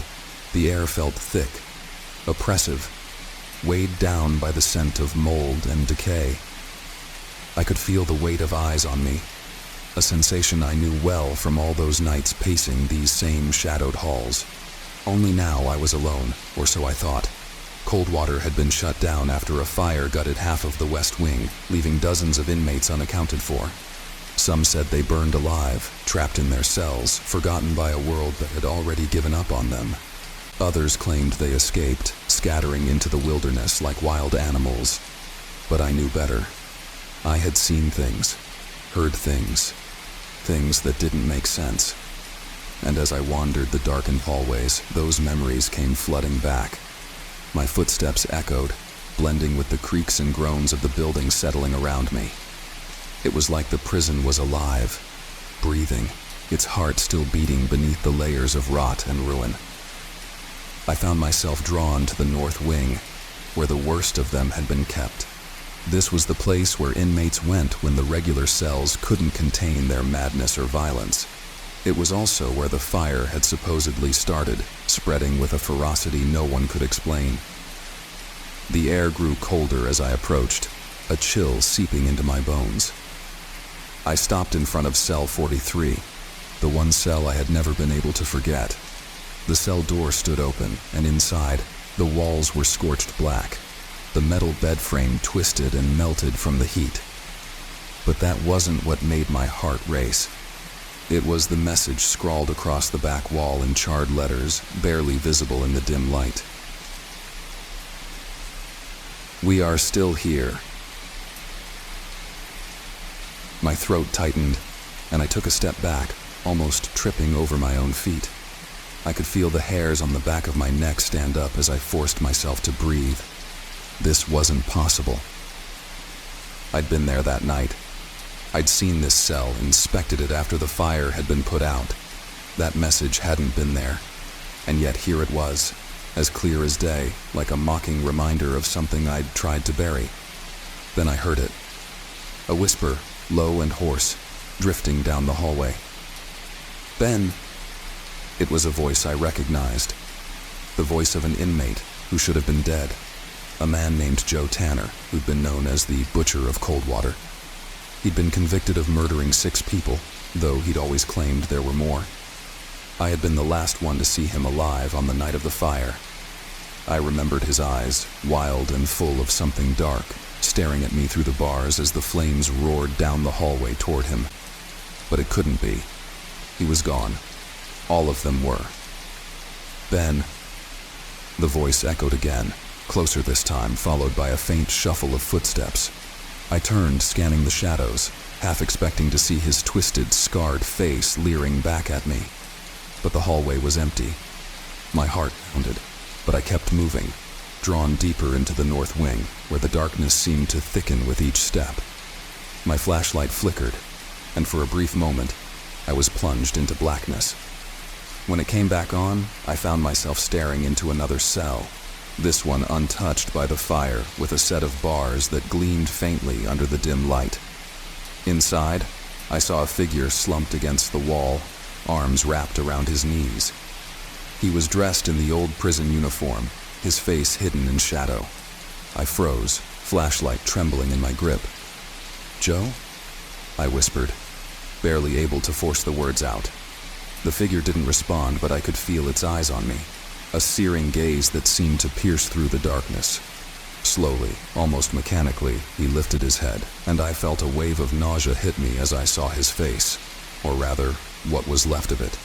the air felt thick, oppressive, weighed down by the scent of mold and decay. I could feel the weight of eyes on me, a sensation I knew well from all those nights pacing these same shadowed halls. Only now I was alone, or so I thought, Coldwater had been shut down after a fire gutted half of the West Wing, leaving dozens of inmates unaccounted for. Some said they burned alive, trapped in their cells, forgotten by a world that had already given up on them. Others claimed they escaped, scattering into the wilderness like wild animals. But I knew better. I had seen things, heard things, things that didn't make sense. And as I wandered the darkened hallways, those memories came flooding back. My footsteps echoed, blending with the creaks and groans of the building settling around me. It was like the prison was alive, breathing, its heart still beating beneath the layers of rot and ruin. I found myself drawn to the north wing, where the worst of them had been kept. This was the place where inmates went when the regular cells couldn't contain their madness or violence. It was also where the fire had supposedly started, spreading with a ferocity no one could explain. The air grew colder as I approached, a chill seeping into my bones. I stopped in front of cell 43, the one cell I had never been able to forget. The cell door stood open, and inside, the walls were scorched black. The metal bed frame twisted and melted from the heat. But that wasn't what made my heart race. It was the message scrawled across the back wall in charred letters, barely visible in the dim light. "We are still here." My throat tightened, and I took a step back, almost tripping over my own feet. I could feel the hairs on the back of my neck stand up as I forced myself to breathe. This wasn't possible. I'd been there that night. I'd seen this cell, inspected it after the fire had been put out. That message hadn't been there, and yet here it was, as clear as day, like a mocking reminder of something I'd tried to bury. Then I heard it. A whisper, low and hoarse, drifting down the hallway. "Ben!" It was a voice I recognized. The voice of an inmate who should have been dead. A man named Joe Tanner, who'd been known as the Butcher of Coldwater. He'd been convicted of murdering 6 people, though he'd always claimed there were more. I had been the last one to see him alive on the night of the fire. I remembered his eyes, wild and full of something dark, staring at me through the bars as the flames roared down the hallway toward him. But it couldn't be. He was gone. All of them were. "Ben." The voice echoed again, closer this time, followed by a faint shuffle of footsteps. I turned, scanning the shadows, half expecting to see his twisted, scarred face leering back at me. But the hallway was empty. My heart pounded, but I kept moving, drawn deeper into the north wing, where the darkness seemed to thicken with each step. My flashlight flickered, and for a brief moment, I was plunged into blackness. When it came back on, I found myself staring into another cell, this one untouched by the fire, with a set of bars that gleamed faintly under the dim light. Inside, I saw a figure slumped against the wall, arms wrapped around his knees. He was dressed in the old prison uniform, his face hidden in shadow. I froze, flashlight trembling in my grip. "Joe?" I whispered, barely able to force the words out. The figure didn't respond, but I could feel its eyes on me, a searing gaze that seemed to pierce through the darkness. Slowly, almost mechanically, he lifted his head, and I felt a wave of nausea hit me as I saw his face, or rather, what was left of it.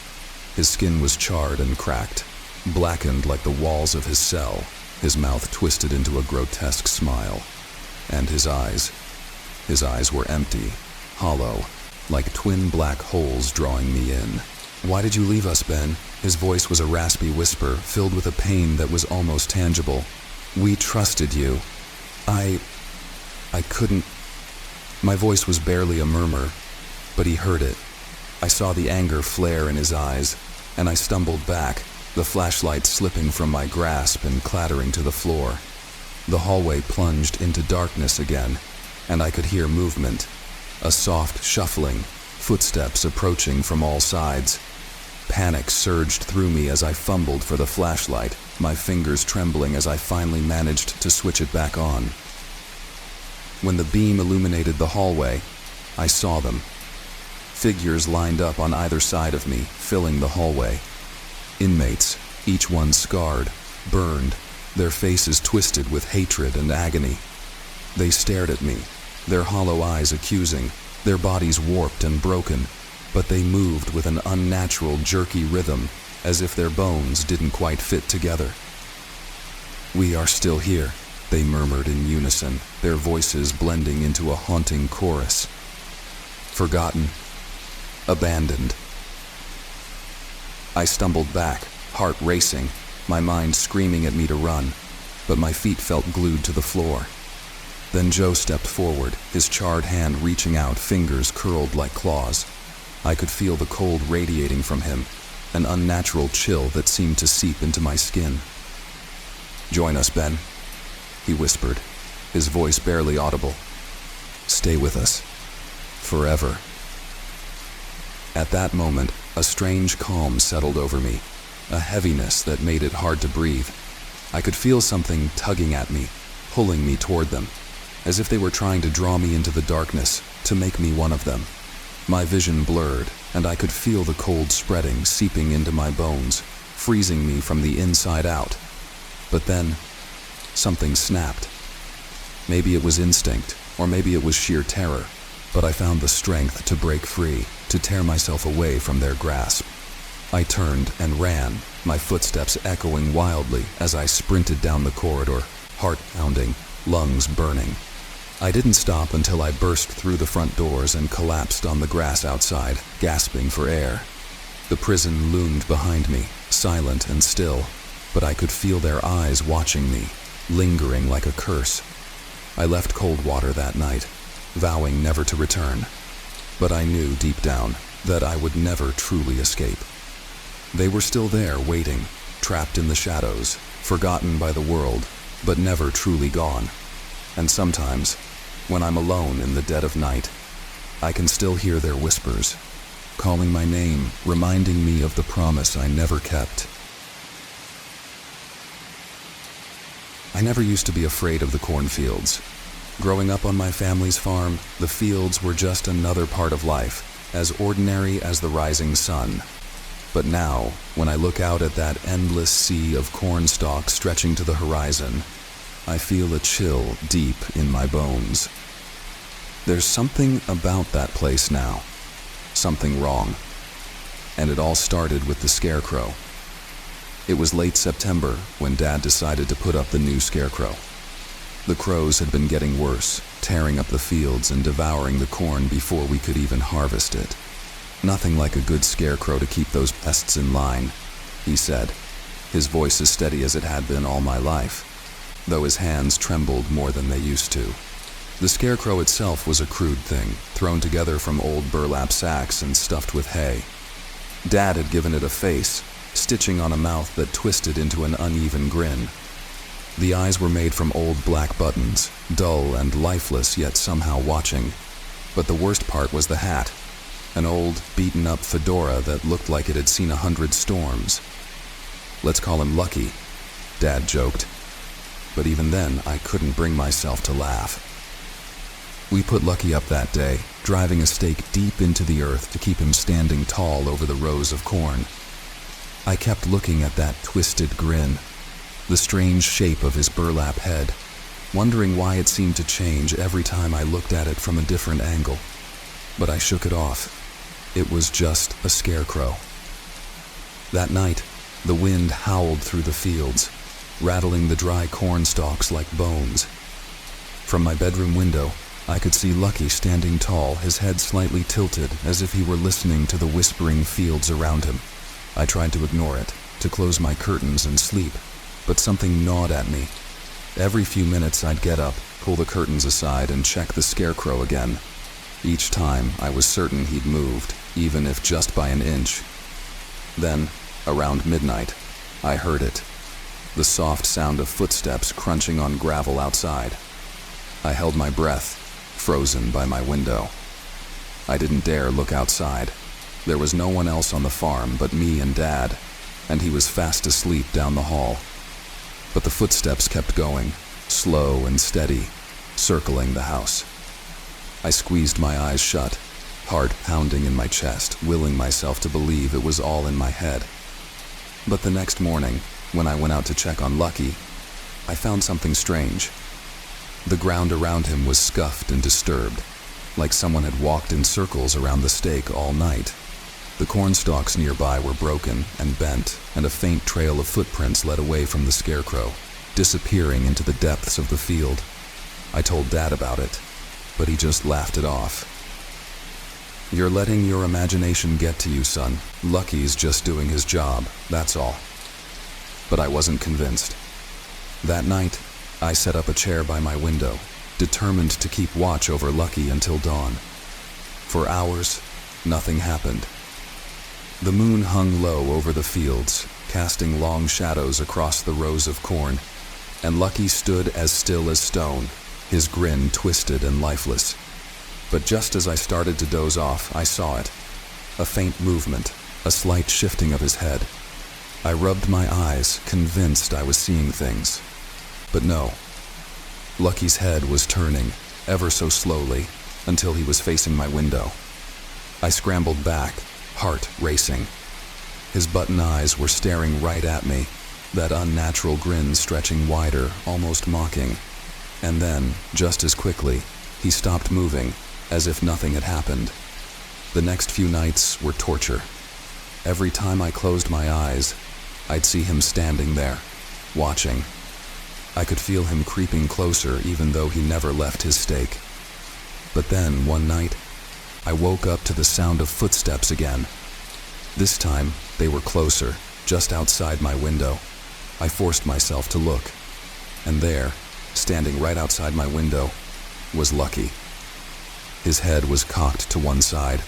His skin was charred and cracked, blackened like the walls of his cell, his mouth twisted into a grotesque smile. And his eyes were empty, hollow, like twin black holes drawing me in. "Why did you leave us, Ben?" His voice was a raspy whisper, filled with a pain that was almost tangible. "We trusted you. I couldn't..." My voice was barely a murmur, but he heard it. I saw the anger flare in his eyes, and I stumbled back, the flashlight slipping from my grasp and clattering to the floor. The hallway plunged into darkness again, and I could hear movement, a soft shuffling, footsteps approaching from all sides. Panic surged through me as I fumbled for the flashlight, my fingers trembling as I finally managed to switch it back on. When the beam illuminated the hallway, I saw them. Figures lined up on either side of me, filling the hallway. Inmates, each one scarred, burned, their faces twisted with hatred and agony. They stared at me, their hollow eyes accusing, their bodies warped and broken, but they moved with an unnatural, jerky rhythm, as if their bones didn't quite fit together. "We are still here," they murmured in unison, their voices blending into a haunting chorus. "Forgotten. Abandoned." I stumbled back, heart racing, my mind screaming at me to run, but my feet felt glued to the floor. Then Joe stepped forward, his charred hand reaching out, fingers curled like claws. I could feel the cold radiating from him, an unnatural chill that seemed to seep into my skin. "Join us, Ben," he whispered, his voice barely audible. "Stay with us. Forever." At that moment, a strange calm settled over me, a heaviness that made it hard to breathe. I could feel something tugging at me, pulling me toward them, as if they were trying to draw me into the darkness, to make me one of them. My vision blurred, and I could feel the cold spreading, seeping into my bones, freezing me from the inside out. But then, something snapped. Maybe it was instinct, or maybe it was sheer terror, but I found the strength to break free, to tear myself away from their grasp. I turned and ran, my footsteps echoing wildly as I sprinted down the corridor, heart pounding, lungs burning. I didn't stop until I burst through the front doors and collapsed on the grass outside, gasping for air. The prison loomed behind me, silent and still, but I could feel their eyes watching me, lingering like a curse. I left Coldwater that night, vowing never to return, but I knew deep down that I would never truly escape. They were still there waiting, trapped in the shadows, forgotten by the world, but never truly gone. And sometimes, when I'm alone in the dead of night, I can still hear their whispers, calling my name, reminding me of the promise I never kept. I never used to be afraid of the cornfields. Growing up on my family's farm, the fields were just another part of life, as ordinary as the rising sun. But now, when I look out at that endless sea of corn stalks stretching to the horizon, I feel a chill deep in my bones. There's something about that place now, something wrong. And it all started with the scarecrow. It was late September when Dad decided to put up the new scarecrow. The crows had been getting worse, tearing up the fields and devouring the corn before we could even harvest it. "Nothing like a good scarecrow to keep those pests in line," he said, his voice as steady as it had been all my life, though his hands trembled more than they used to. The scarecrow itself was a crude thing, thrown together from old burlap sacks and stuffed with hay. Dad had given it a face, stitching on a mouth that twisted into an uneven grin. The eyes were made from old black buttons, dull and lifeless yet somehow watching. But the worst part was the hat, an old, beaten-up fedora that looked like it had seen 100 storms. "Let's call him Lucky," Dad joked. But even then, I couldn't bring myself to laugh. We put Lucky up that day, driving a stake deep into the earth to keep him standing tall over the rows of corn. I kept looking at that twisted grin, the strange shape of his burlap head, wondering why it seemed to change every time I looked at it from a different angle. But I shook it off. It was just a scarecrow. That night, the wind howled through the fields, rattling the dry corn stalks like bones. From my bedroom window, I could see Lucky standing tall, his head slightly tilted, as if he were listening to the whispering fields around him. I tried to ignore it, to close my curtains and sleep, but something gnawed at me. Every few minutes I'd get up, pull the curtains aside, and check the scarecrow again. Each time, I was certain he'd moved, even if just by an inch. Then, around midnight, I heard it. The soft sound of footsteps crunching on gravel outside. I held my breath, frozen by my window. I didn't dare look outside. There was no one else on the farm but me and Dad, and he was fast asleep down the hall. But the footsteps kept going, slow and steady, circling the house. I squeezed my eyes shut, heart pounding in my chest, willing myself to believe it was all in my head. But the next morning, when I went out to check on Lucky, I found something strange. The ground around him was scuffed and disturbed, like someone had walked in circles around the stake all night. The corn stalks nearby were broken and bent, and a faint trail of footprints led away from the scarecrow, disappearing into the depths of the field. I told Dad about it, but he just laughed it off. "You're letting your imagination get to you, son. Lucky's just doing his job, that's all." But I wasn't convinced. That night, I set up a chair by my window, determined to keep watch over Lucky until dawn. For hours, nothing happened. The moon hung low over the fields, casting long shadows across the rows of corn, and Lucky stood as still as stone, his grin twisted and lifeless. But just as I started to doze off, I saw it. A faint movement, a slight shifting of his head. I rubbed my eyes, convinced I was seeing things. But no. Lucky's head was turning, ever so slowly, until he was facing my window. I scrambled back, heart racing. His button eyes were staring right at me, that unnatural grin stretching wider, almost mocking. And then, just as quickly, he stopped moving, as if nothing had happened. The next few nights were torture. Every time I closed my eyes, I'd see him standing there, watching. I could feel him creeping closer even though he never left his stake. But then, one night, I woke up to the sound of footsteps again. This time, they were closer, just outside my window. I forced myself to look. And there, standing right outside my window, was Lucky. His head was cocked to one side.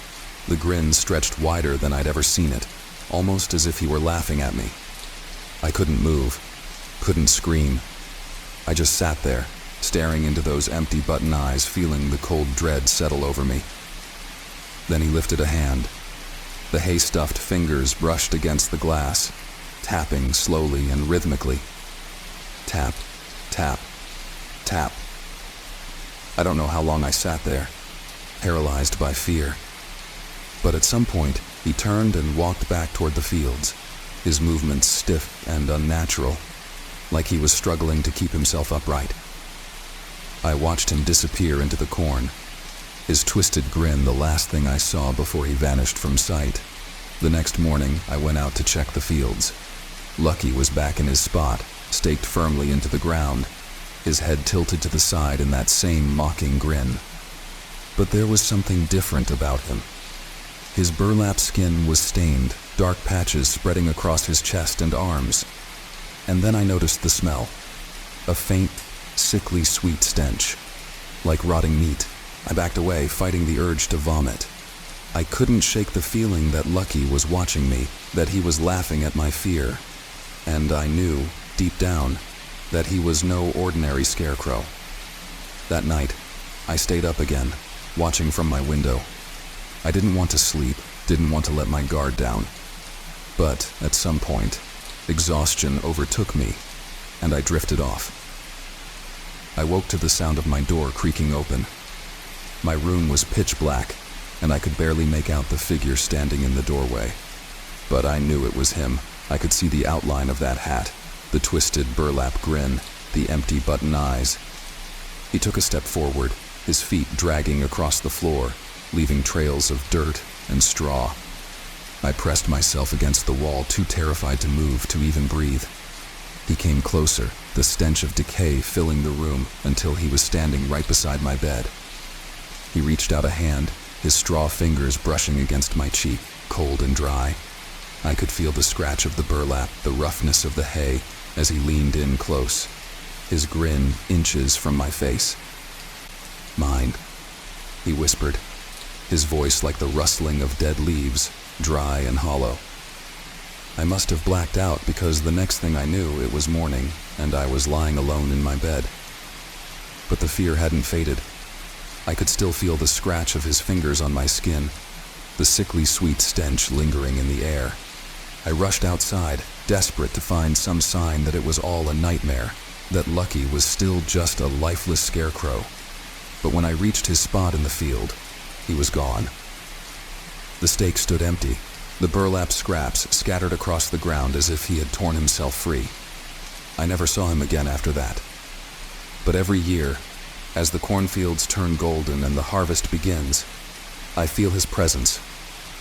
The grin stretched wider than I'd ever seen it, almost as if he were laughing at me. I couldn't move, couldn't scream. I just sat there, staring into those empty button eyes, feeling the cold dread settle over me. Then he lifted a hand. The hay-stuffed fingers brushed against the glass, tapping slowly and rhythmically. Tap, tap, tap. I don't know how long I sat there, paralyzed by fear. But at some point, he turned and walked back toward the fields, his movements stiff and unnatural, like he was struggling to keep himself upright. I watched him disappear into the corn, his twisted grin the last thing I saw before he vanished from sight. The next morning, I went out to check the fields. Lucky was back in his spot, staked firmly into the ground, his head tilted to the side in that same mocking grin. But there was something different about him. His burlap skin was stained, dark patches spreading across his chest and arms. And then I noticed the smell. A faint, sickly sweet stench, like rotting meat. I backed away, fighting the urge to vomit. I couldn't shake the feeling that Lucky was watching me, that he was laughing at my fear. And I knew, deep down, that he was no ordinary scarecrow. That night, I stayed up again, watching from my window. I didn't want to sleep, didn't want to let my guard down. But, at some point, exhaustion overtook me, and I drifted off. I woke to the sound of my door creaking open. My room was pitch black, and I could barely make out the figure standing in the doorway. But I knew it was him. I could see the outline of that hat, the twisted burlap grin, the empty button eyes. He took a step forward, his feet dragging across the floor, leaving trails of dirt and straw. I pressed myself against the wall, too terrified to move, to even breathe. He came closer, the stench of decay filling the room, until he was standing right beside my bed. He reached out a hand, his straw fingers brushing against my cheek, cold and dry. I could feel the scratch of the burlap, the roughness of the hay, as he leaned in close, his grin inches from my face. "Mine," he whispered, his voice like the rustling of dead leaves, dry and hollow. I must have blacked out because the next thing I knew, it was morning, and I was lying alone in my bed. But the fear hadn't faded. I could still feel the scratch of his fingers on my skin, the sickly sweet stench lingering in the air. I rushed outside, desperate to find some sign that it was all a nightmare, that Lucky was still just a lifeless scarecrow. But when I reached his spot in the field, he was gone. The stake stood empty, the burlap scraps scattered across the ground as if he had torn himself free. I never saw him again after that. But every year, as the cornfields turn golden and the harvest begins, I feel his presence,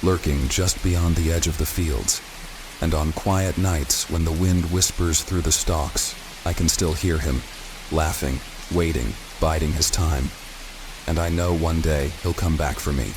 lurking just beyond the edge of the fields. And on quiet nights when the wind whispers through the stalks, I can still hear him, laughing, waiting, biding his time. And I know one day he'll come back for me.